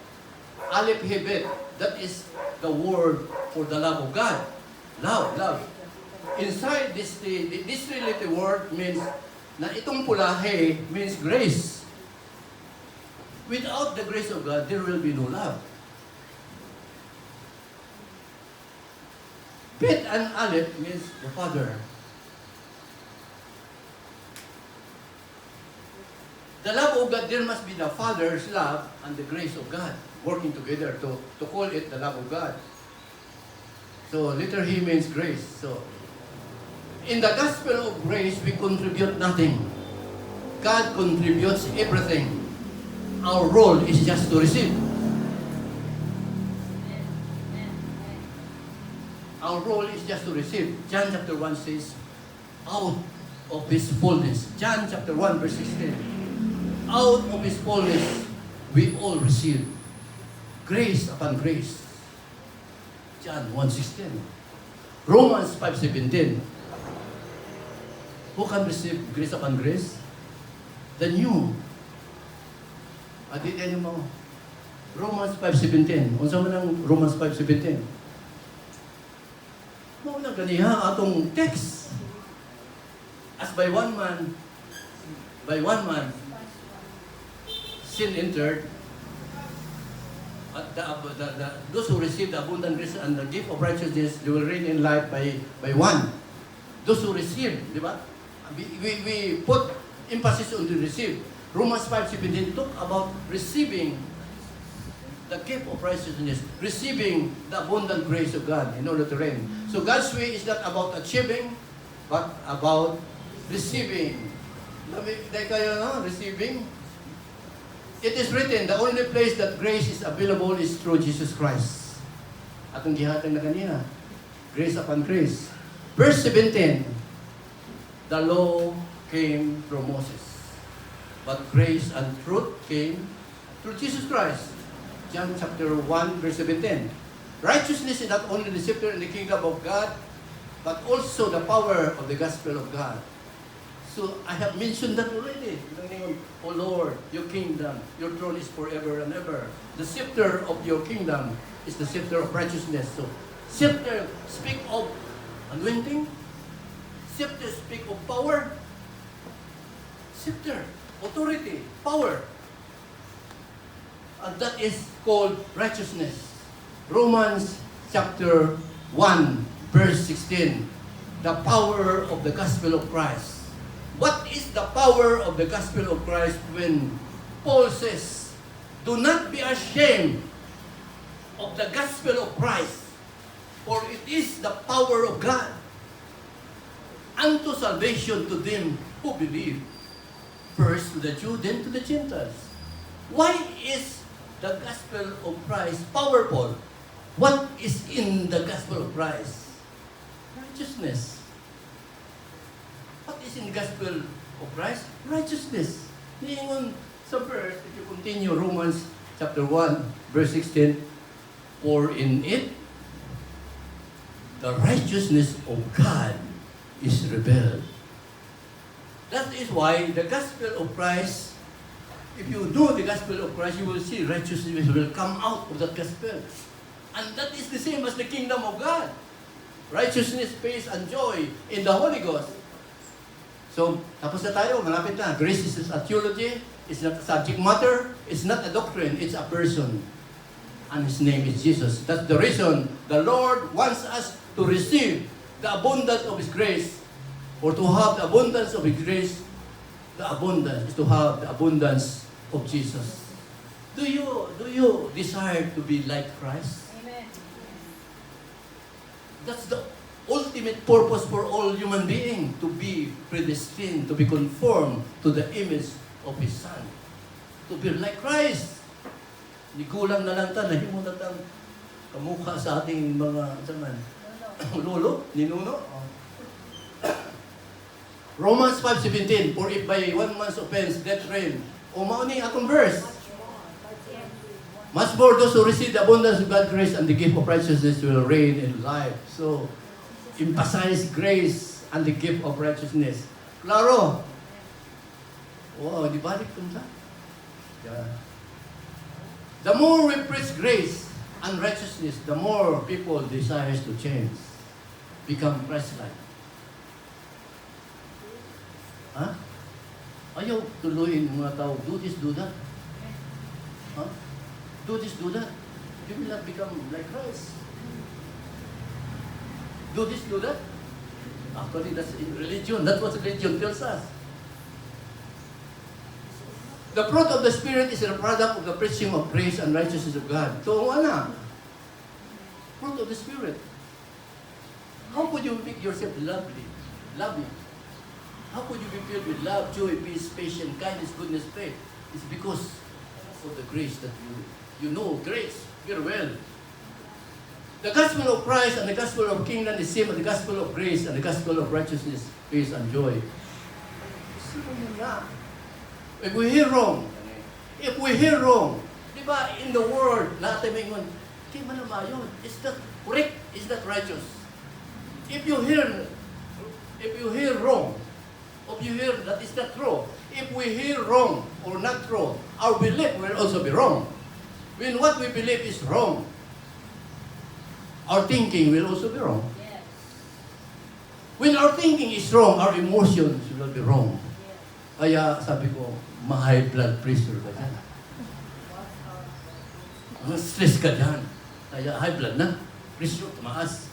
[SPEAKER 1] Aleph He Bet. That is the word for the love of God. Love. Inside this 3-letter word means na itong pula He means grace. Without the grace of God, there will be no love. Bet and Aleph means the Father. The love of God, there must be the Father's love and the grace of God working together to call it the love of God. So, letter He means grace. So, in the gospel of grace, we contribute nothing. God contributes everything. Our role is just to receive. Our role is just to receive. John chapter 1 says, out of His fullness. John chapter 1 verse 16. Out of His fullness, we all receive grace upon grace. John 1:16. Romans 5:17. Who can receive grace upon grace? The new. Aditin yung mga Romans 5:17. Unsa man ang Romans 5:17? Mao na ganiha atong text. As by one man, sin entered, at those who received the abundant grace and the gift of righteousness, they will reign in life by one. Those who receive, di ba? We put emphasis on the receive. Romans 5:17 talk about receiving the gift of righteousness, receiving the abundant grace of God in order to reign. So God's way is not about achieving, but about receiving. Dahil kayo, no? Receiving. It is written, the only place that grace is available is through Jesus Christ. Atong gihatag na kanina. Grace upon grace. Verse 17, the law came through Moses, but grace and truth came through Jesus Christ. John chapter 1, verse 17. Righteousness is not only the scepter in the kingdom of God, but also the power of the gospel of God. So I have mentioned that already. O Lord, your kingdom, your throne is forever and ever. The scepter of your kingdom is the scepter of righteousness. So scepter speak of anointing. Scepter speak of power. Scepter, authority, power. And that is called righteousness. Romans chapter 1, verse 16. The power of the gospel of Christ. What is the power of the gospel of Christ when Paul says, do not be ashamed of the gospel of Christ, for it is the power of God unto salvation to them who believe, first to the Jew, then to the Gentiles. Why is the gospel of Christ powerful? What is in the gospel of Christ? Righteousness. What is in the gospel of Christ? Righteousness. Niingon sa verse, if you continue Romans chapter 1, verse 16, for in it, the righteousness of God is revealed. That is why the gospel of Christ, if you do the gospel of Christ, you will see righteousness will come out of that gospel. And that is the same as the kingdom of God. Righteousness, peace, and joy in the Holy Ghost. So, tapos na tayo, malapit na. Grace is a theology, it's not a subject matter, it's not a doctrine, it's a person. And His name is Jesus. That's the reason the Lord wants us to receive the abundance of His grace, or to have the abundance of His grace. The abundance is to have the abundance of Jesus. Do you desire to be like Christ?
[SPEAKER 2] Amen.
[SPEAKER 1] That's the ultimate purpose for all human beings, to be predestined, to be conformed to the image of His Son. To be like Christ. Nigulang na lang ta, nahimo na tang kamukha sa ating mga saman. Lolo, ninuno. Romans 5:17, for if by one man's offense death reigned. O mauni akong verse. Much more those who receive the abundance of God's grace and the gift of righteousness will reign in life. So, emphasize grace and the gift of righteousness. Klaro? Wow, di balik punta? Yeah. The more we preach grace and righteousness, the more people desires to change, become Christ-like. Ha? Ayaw tuloyin ng mga tao, do this, do that. Huh? Do this, do that. You will not become like Christ. Do this, do that. Actually, that's in religion. That's what religion tells us. The fruit of the Spirit is a product of the preaching of grace and righteousness of God. So, ano? Fruit of the Spirit. How could you make yourself lovely? Loving. How could you be filled with love, joy, peace, patience, kindness, goodness, faith? It's because of the grace that you know grace very well. The gospel of Christ and the gospel of kingdom is the same as the gospel of grace and the gospel of righteousness, peace, and joy. If we hear wrong, di ba, in the world, lahat ay may ngon, di man naman yun, is that correct? Is that righteous? If you hear wrong, if you hear that is not true, if we hear wrong or not true, our belief will also be wrong. When what we believe is wrong, our thinking will also be wrong.
[SPEAKER 2] Yes.
[SPEAKER 1] When our thinking is wrong, our emotions will be wrong. Kaya sabi ko, ma-high blood pressure ka dyan. Stress ka dyan. Kaya high blood na. Pressure, tumaas.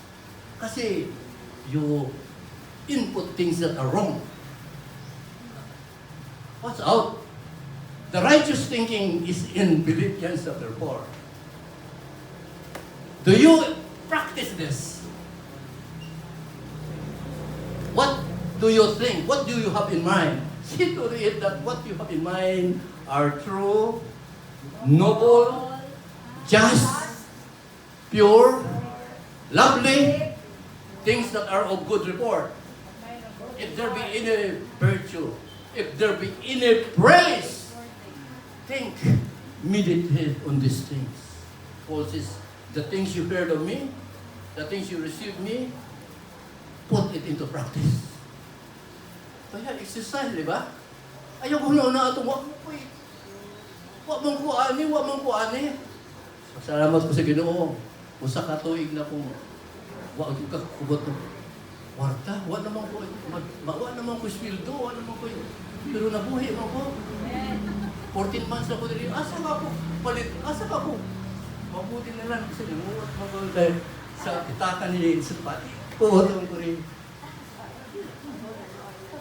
[SPEAKER 1] Kasi you input things that are wrong. What's out? The righteous thinking is in Philippians chapter 4. Do you practice this? What do you think? What do you have in mind? See to it that what you have in mind are true, noble, just, pure, lovely, things that are of good report. If there be any virtue, if there be any praise, think, meditate on these things. Paul says, the things you heard of me, the things you received me, put it into practice. Kaya exercise, di ba? Ayaw ko na ito, wag mong kuani. Salamat ko sa Ginoo. Usa ka tuig na kung wag ka kubot ng kwarta. Wag naman ko, wag naman ko sweldo, wag naman ko. Pero nabuhi mo ko. 14 months ako dili. Asa ka ko? Palit, asa ka ko? Mabuti na lang kasi nanguwat mo ko sa itakan ni Sipati. Puhotong ko rin.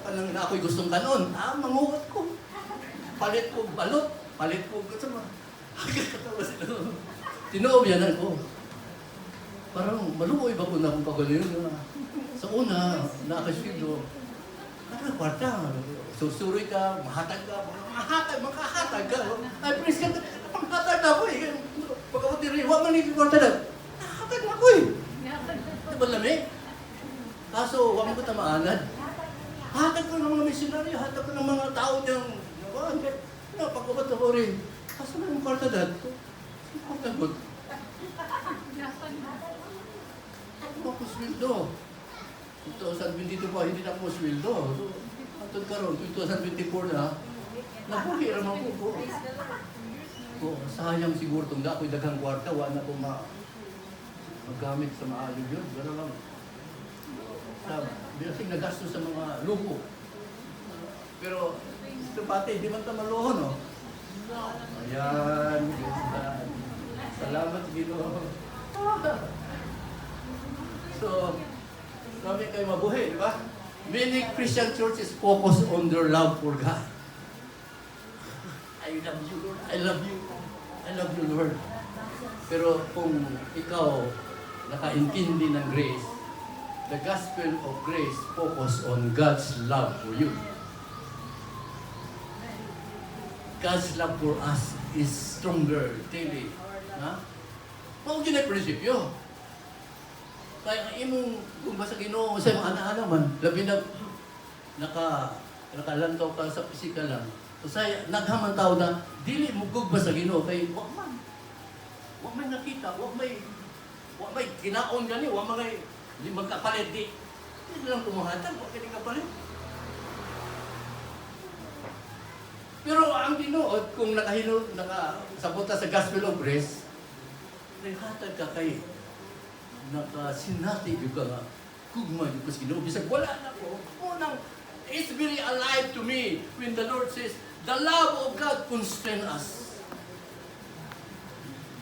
[SPEAKER 1] Kanang na ako'y gustong kanon, manguwat ko. Palit ko balot, palit ko gusto mo. Katawa sila. Tinoobyanan ko. Parang maluoy ba ko na kung pagano yun? Sa una, nakasweldo. Ano, kwarta. Susuroy ka, mahatag ka. Makahatag ka. Ay, please ka, makahatag ako eh. Pagkakot rin, huwag man nito kwarta na. Nahatag ako eh. Diba lamig? Kaso, huwag mo ko tamaanad. Hatag ko ng mga missionary, hatag ko ng mga tao niyang, pagkakot ako rin. Kaso na yung kwarta dad ko. Kwarta ko. Ako ko sweldo. 2022 pa, hindi na ako sweldo. So, atod karon 2024 na, napuhi raman ko. Sayang siguro itong ako'y daghang kwarta, wala na akong magamit sa maayog yun. Gano'n lang. Bilasing nagastos sa mga lupo. Pero, ito pati, di man ito maluho, no? Ayan, salamat, Ginoo. So, kami kayo mabuhay, di ba? Many Christian churches focus on their love for God. I love you, Lord. I love you. I love you, Lord. Pero kung ikaw nakaintindi ng grace, the gospel of grace focus on God's love for you. God's love for us is stronger daily. Ha? Mao gyud ay prinsipyo. Kaya ang imong kung basta Ginoo sa mga anak-anak man, labi na nakalantaw ka sa pisikal lang. Usay naghaman tao na dili mo gugba sa Ginoo kay wa man. Wa may nakita, wa may kinaon gani, wa may di magkapalit di. Hindi lang tumuhatag, wa kini kapalit. Pero ang Ginoo kung nakasabota sa gospel of grace, naghatag ka kay nakasinati ka nga kugma yung sa Ginoo. Bisag wala na ko. Unang, it's very alive to me when the Lord says, the love of God constrains us.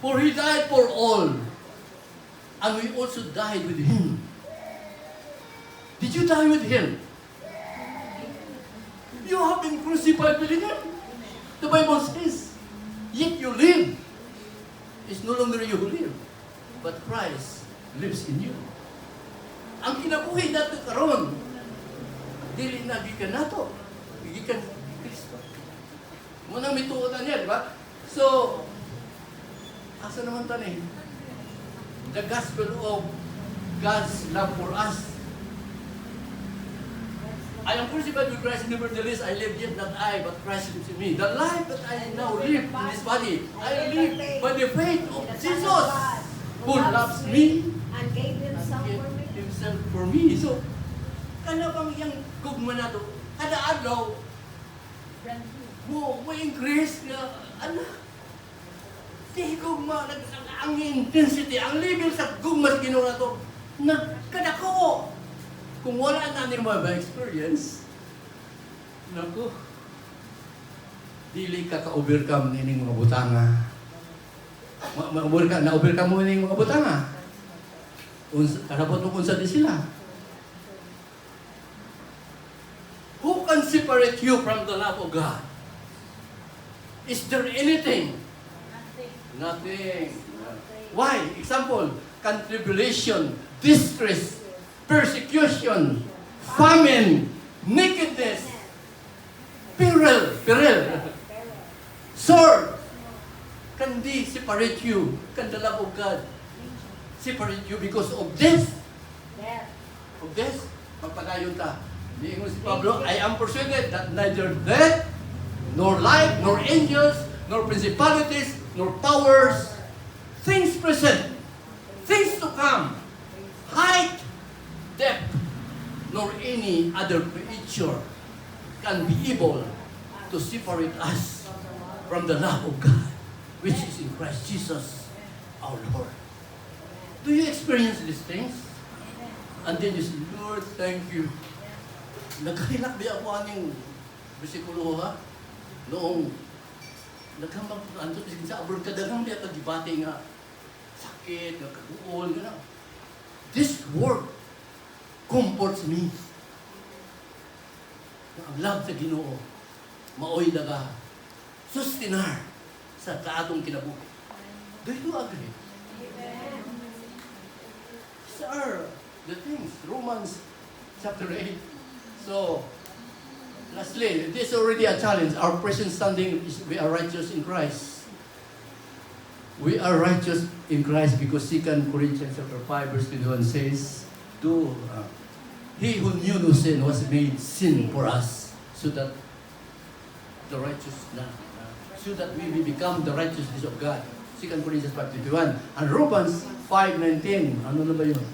[SPEAKER 1] For He died for all. And we also died with Him. Did you die with Him? You have been crucified with Him. The Bible says, yet you live. It's no longer you who live, but Christ lives in you. Ang kinabuhi nato karon, dili na gikan nato, gikan Kristo. Muna may tuotan niya, di ba? So, asa naman tani? The gospel of God's love for us. I am crucified with Christ, nevertheless I live, yet not I, but Christ lives in me. The life that I now live in this body, I live by the faith of Jesus, who loves me
[SPEAKER 2] and gave
[SPEAKER 1] Himself for me. So, kana bang yung gugma na to, kada adlaw, mo increase na, di gugma, ang intensity, ang level sa gugma sa Ginoo na to, nagkadako. Kung wala na nila ma-experience, naku, dili ka ka-overcome nining mga butanga. Na-overcome mo nining mga butanga. Karapot mo kung saan sila. Who can separate you from the love of God? Is there anything? Nothing. Why? Example, can tribulation, distress, persecution, famine, nakedness, peril, sword, can they separate you? Can the love of God separate you because of this? Of this? Magpadayon ta. Diingon si Pablo, I am persuaded that neither death, nor life, nor angels, nor principalities, nor powers, things present, things to come, height, depth, nor any other creature can be able to separate us from the love of God, which is in Christ Jesus, our Lord. Do you experience these things? And then you say, Lord, thank you. Nagkahilak di ako aning bersikulo ha? Noong nagkamang sa abroad ka dagang di ako gibati nga sakit, nagkaguol, gano'n. This word comforts me. Ang love sa Ginoo, maoy daga, sustinar sa kaatong kinabuhi. Do you agree? These are the things. Romans chapter 8. So, lastly, this is already a challenge. Our present standing is we are righteous in Christ. We are righteous in Christ because 2 Corinthians chapter 5 verse 21 says, He who knew no sin was made sin for us, so that so that we may become the righteousness of God. 2 Corinthians 5:21. And Romans 5:19. Ano na ba yun?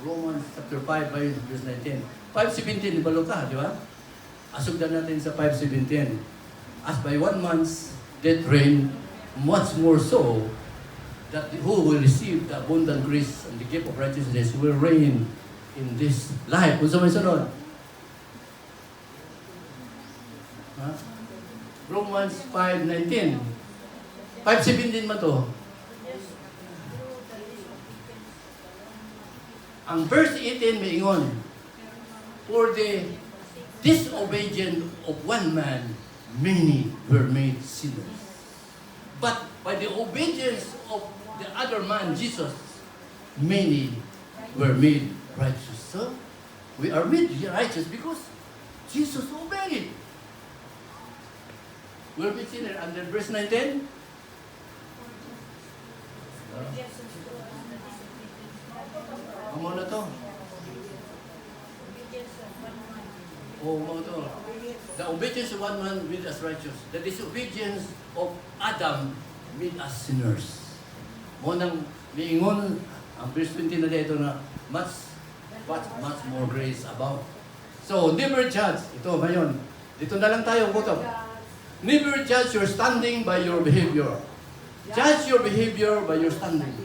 [SPEAKER 1] Romans chapter 5 verse 19. 5:17, ibalo ka, di ba? Asugdan natin sa 5:17. As by one man's death reign, much more so, that who will receive the abundant grace and the gift of righteousness will reign in this life. Kung sa may sunod? Romans 5:19. 5:17 man to. Ang verse 18 may ingon, for the disobedience of one man, many were made sinners. But by the obedience of the other man, Jesus, many were made righteous. So, we are made righteous because Jesus obeyed. We're made sinner. And then verse 19. Amo na to. The obedience of one man made us righteous. The disobedience of Adam made us sinners. Mo nang miingon ang verse 20 na dito na much more grace about. So, never judge. Ito ba yun? Dito na lang tayo, kutob. Never judge your standing by your behavior. Judge your behavior by your standing.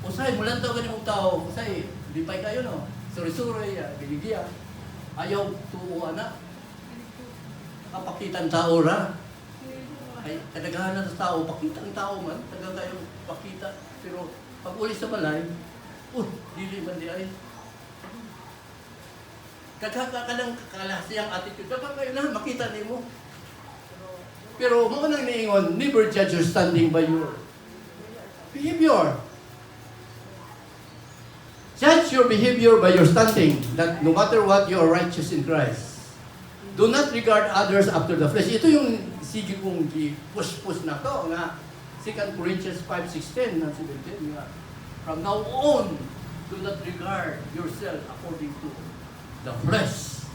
[SPEAKER 1] Usay, mulan tao ganyan mong tao. Usay, lipay kayo, no? Suri-suri, biligya. Ayaw tuo na. Kapakitan tao ra. Ay, kadagahan na sa tao, pakitang tao man. Taga kayo pakita. Pero pag uli sa balay, dili man di ay. Kagkakalang kalasiyang attitude. Dapat kayo na, makita ni mo. Pero mga nang niingon, never judge your standing by your behavior. Judge your behavior by your standing, that no matter what, you are righteous in Christ. Do not regard others after the flesh. Ito yung sige kong push-push na to, nga 2 Corinthians 5:16 na 17, nga from now on, do not regard yourself according to the flesh.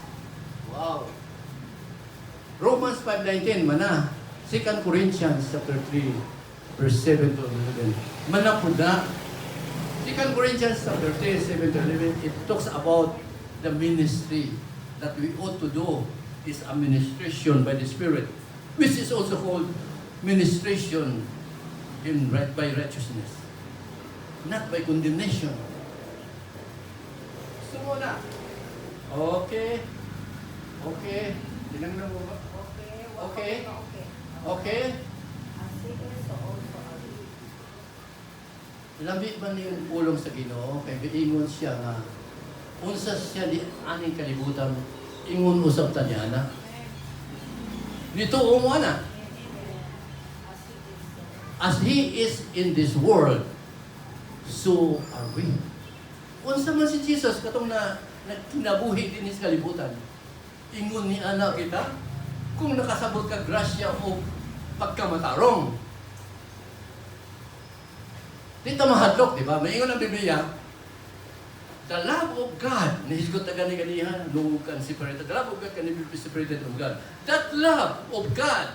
[SPEAKER 1] Wow. Romans 5:19, mana. 2 Corinthians chapter 3, verse 7 to 11. Mana po na. 2 Corinthians chapter 3, 7 to 11, it talks about the ministry that we ought to do is administration by the Spirit, which is also called ministration by righteousness, not by condemnation. Gusto mo na? Okay. Tinangnan mo ba? Okay. Labi man yung pulong sa Ginoo, kay giingon siya nga unsa siya di aning kalibutan, ingon usab ta niya na. Dito mo na. as He is in this world, so are we. Unsa man si Jesus, katong kinabuhi din sa kalibutan, ingon ni anak kita, kung nakasabot ka grasya o pagkamatarong. Dito mahadlok, di ba? Maingon ang Biblia, the love of God, nahisgot na gani-ganihan, no can separate. The love of God can never be separated from God. That love of God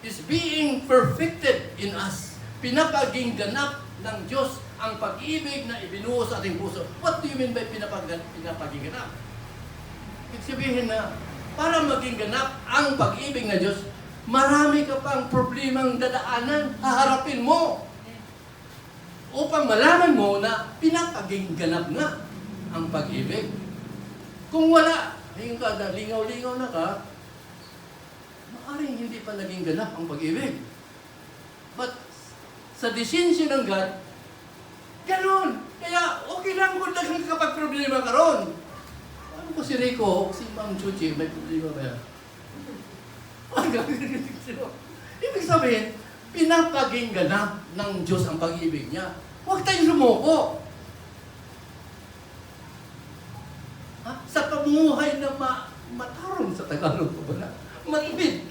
[SPEAKER 1] is being perfected in us. Pinapaging ganap ng Diyos ang pag-ibig na ibinuo sa ating puso. What do you mean by pinapaging ganap? Ibig sabihin na, para maging ganap ang pag-ibig ng Diyos, marami ka pang problemang dadaanan, haharapin mo. Upang malaman mo na pinapaging ganap na ang pag-ibig. Kung wala, ngayon ka na, lingaw-lingaw na ka, maaring hindi pa naging ganap ang pag-ibig. But sa desensya ng God, ganon. Kaya okay lang kung nagkakapag-problema ka ron. Ano ko si Rico, si Ma'am Chuchi, may problema ba yan? Ibig sabihin, pinapaging ganap ng Diyos ang pag-ibig niya. Huwag tayong sumuko. Sa pamuhay na matarong sa Tagalog ko ba na? Matibid.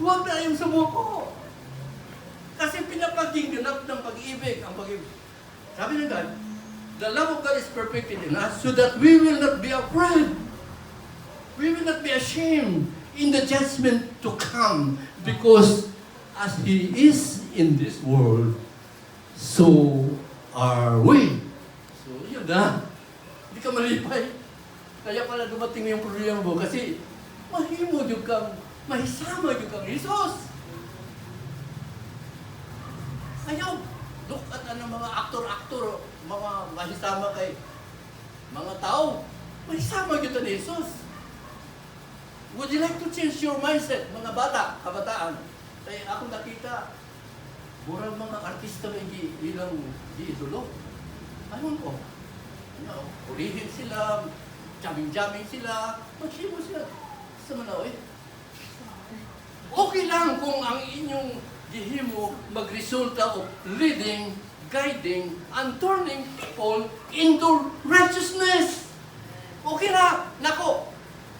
[SPEAKER 1] Huwag tayong sumuko. Kasi pinapaging ganap ng pag-ibig ang pag-ibig. Sabi ng God, the love of God is perfected in us so that we will not be afraid. We will not be ashamed in the judgment to come because as He is in this world, so are we. So, yun na. Hindi ka malipay. Kaya pala dumating yung problema mo kasi mahimo yung kang, mahisama yung kang Jesus. Ayaw. Look at mga aktor-aktor, mga mahisama kay mga tao. Mahisama yung ni Jesus. Would you like to change your mindset, mga bata, kabataan? Kaya ako nakita, murang mga artista may ilang di-idolo. Ayun ko. Purihin sila, jamming-jamming sila, magsimo sila. Sa Manaw eh. Okay lang kung ang inyong gihimo magresulta of leading, guiding, and turning people into righteousness. Okay na. Nako.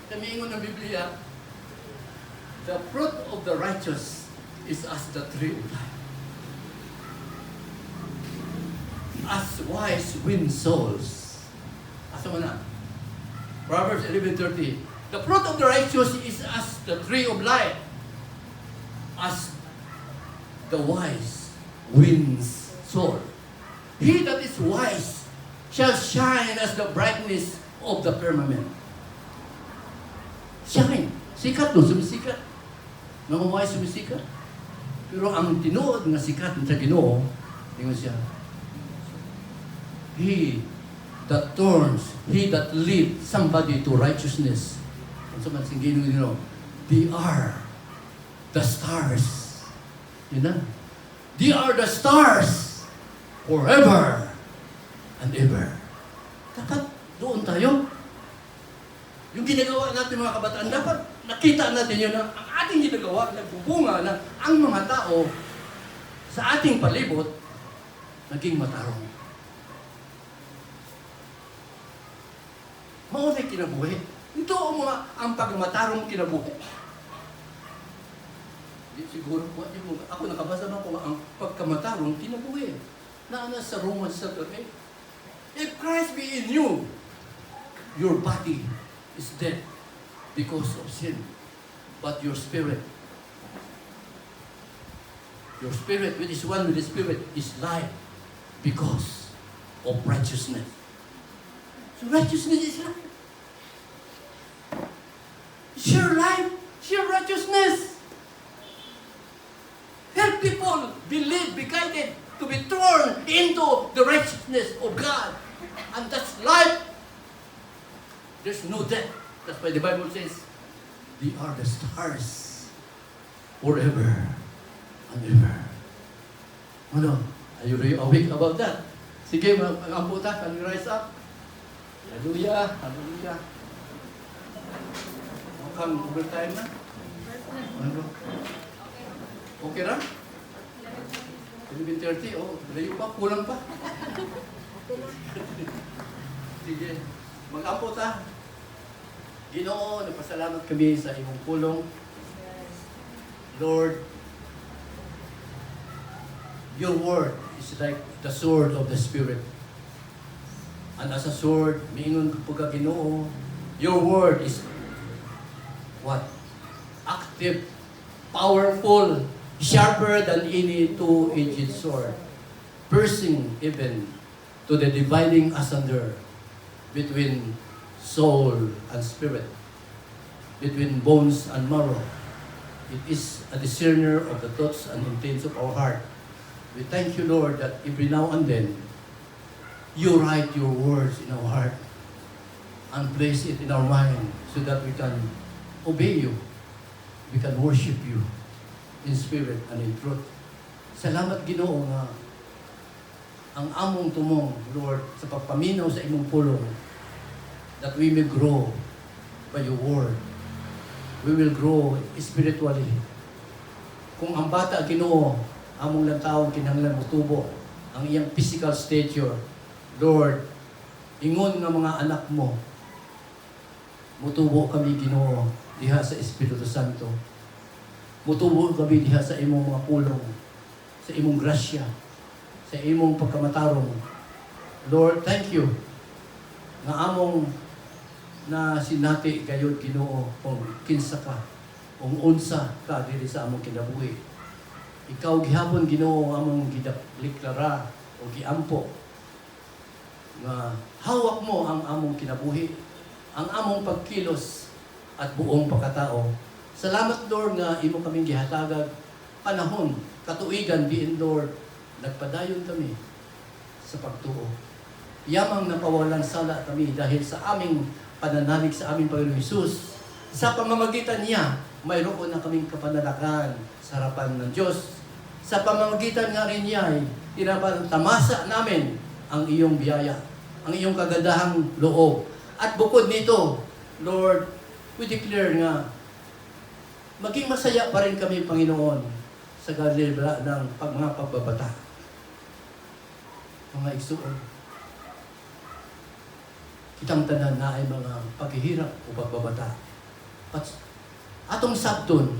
[SPEAKER 1] Kamiingon ng Biblia, the fruit of the righteous is as the tree of life. As wise win souls. Asa mo na? Proverbs 11:30. The fruit of the righteous is as the tree of life. As the wise wins soul. He that is wise shall shine as the brightness of the firmament. Shine. Sikat no, sumisikat. Mga wise sumisikat. Pero ang tinuod nga sikat sa Ginoo, tingnan siya. He that turns, he that leads somebody to righteousness. Kung sa man sing Ginoo, they are the stars. Yun na. They are the stars forever and ever. Dapat doon tayo. Yung ginagawa natin mga kabataan, dapat nakita natin yun na ang ating ginagawa, nagbubunga na ang mga tao sa ating palibot naging matarong. Maunay kinabuhi. Ito ang pagmatarong kinabuhi. Siguro po, ako nakabasa na po ang pagkamatarong kinabuhi. Naana sa Romans 7:8. If Christ be in you, your body is dead because of sin. But your spirit, which is one with the Spirit, is life because of righteousness. So righteousness is life. Share life, share righteousness. Help people believe, be guided, to be torn into the righteousness of God. And that's life. There's no death. That's why the Bible says, they are the stars forever and ever. Ano? Are you awake about that? Sige, ang puta, can you rise up? Hallelujah, hallelujah. Mukhang overtime na. Ano? Okay na? 11:30, oh, layo pa, kulang pa. Sige, mag-ampot ha. Ginoo, nagpasalamat kami sa imong pulong. Lord, your word is like the sword of the Spirit. And as a sword, miingon ko pagka Ginoo, your word is what? Active, powerful, sharper than any two-edged sword, piercing even to the dividing asunder between soul and spirit, between bones and marrow. It is a discerner of the thoughts and intents of our heart. We thank you, Lord, that every now and then, you write your words in our heart and place it in our mind so that we can obey you. We can worship you in spirit and in truth. Salamat, Ginoo, nga ang among tumong, Lord, sa pagpaminaw sa imong pulong, that we may grow by your word. We will grow spiritually. Kung ang bata, Ginoo, among lantawon kinahanglan motubo ang iyang physical stature, Lord, ingon nga mga anak mo, mutubo kami, Ginoo, diha sa Espiritu Santo. Mutubo kami diha sa imong mga pulong, sa imong grasya, sa imong pagkamatarong. Lord, thank you nga among na sinati gayud, Ginoo, kung kinsa ka, kung unsa ka diri sa among kinabuhi. Ikaw gihapon, Ginoo, among gideklara o giampo nga hawak mo ang among kinabuhi, ang among pagkilos at buong pagkatao. Salamat, Lord, nga imo kaming gihatagag panahon, katuigan diin, Lord, nagpadayon kami sa pagtuo. Yamang napawalang sala kami dahil sa aming pananalig sa aming Panginoon Hesus. Sa pamamagitan niya, mayroon na kaming kapanalakan sa harapan ng Diyos. Sa pamamagitan nga rin niya, tamasa namin ang iyong biyaya, ang iyong kagandahang loob. At bukod nito, Lord, we declare nga, maging masaya pa rin kami, Panginoon, sa galibra ng mga pagbabata. Mga igsuon, kitang tanan na ay mga paghihirap o pagbabata. At atong sabton,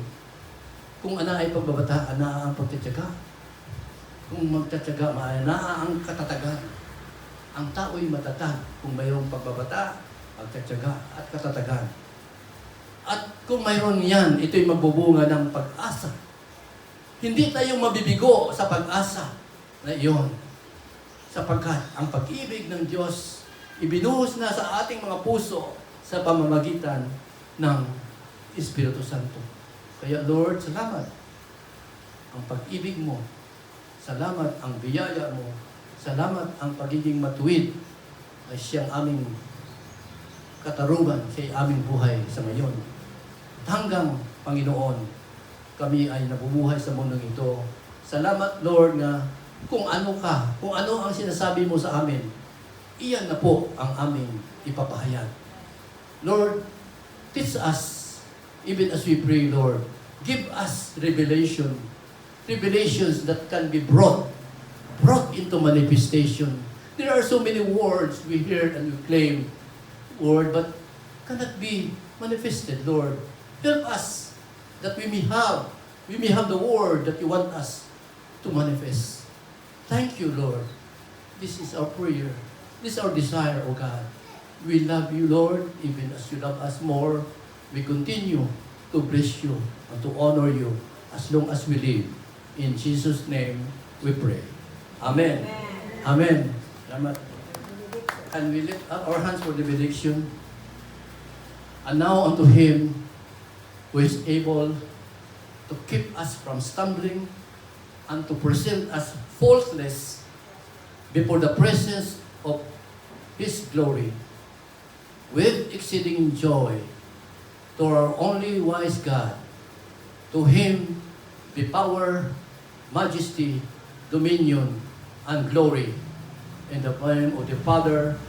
[SPEAKER 1] kung ana ay pagbabata, ana ang pagtatyaga. Kung magtatyaga, ana ang katatagan. Ang tao'y matatag kung mayroong pagbabata, pagtatyaga at katatagan. At kung mayroon yan, ito'y magbubunga ng pag-asa. Hindi tayo mabibigo sa pag-asa na iyon. Sapagkat ang pag-ibig ng Diyos ibinuhos na sa ating mga puso sa pamamagitan ng Espiritu Santo. Kaya Lord, salamat ang pag-ibig mo. Salamat ang biyaya mo. Salamat ang pagiging matuwid ay siyang aming katarungan sa aming buhay sa ngayon. Hanggang, Panginoon, kami ay nabubuhay sa mundong ito. Salamat, Lord, na kung ano ka, kung ano ang sinasabi mo sa amin, iyan na po ang aming ipapahayag. Lord, teach us, even as we pray, Lord, give us revelations that can be brought into manifestation. There are so many words we hear and we claim, Lord, but cannot be manifested, Lord. Help us that we may have the word that you want us to manifest. Thank you, Lord. This is our prayer. This is our desire, O God. We love you, Lord, even as you love us more. We continue to bless you and to honor you as long as we live. In Jesus' name we pray. Amen. Amen. Salamat. And we lift up our hands for the benediction. And now unto Him who is able to keep us from stumbling and to present us faultless before the presence of His glory with exceeding joy, to our only wise God. To Him be power, majesty, dominion, and glory in the name of the Father,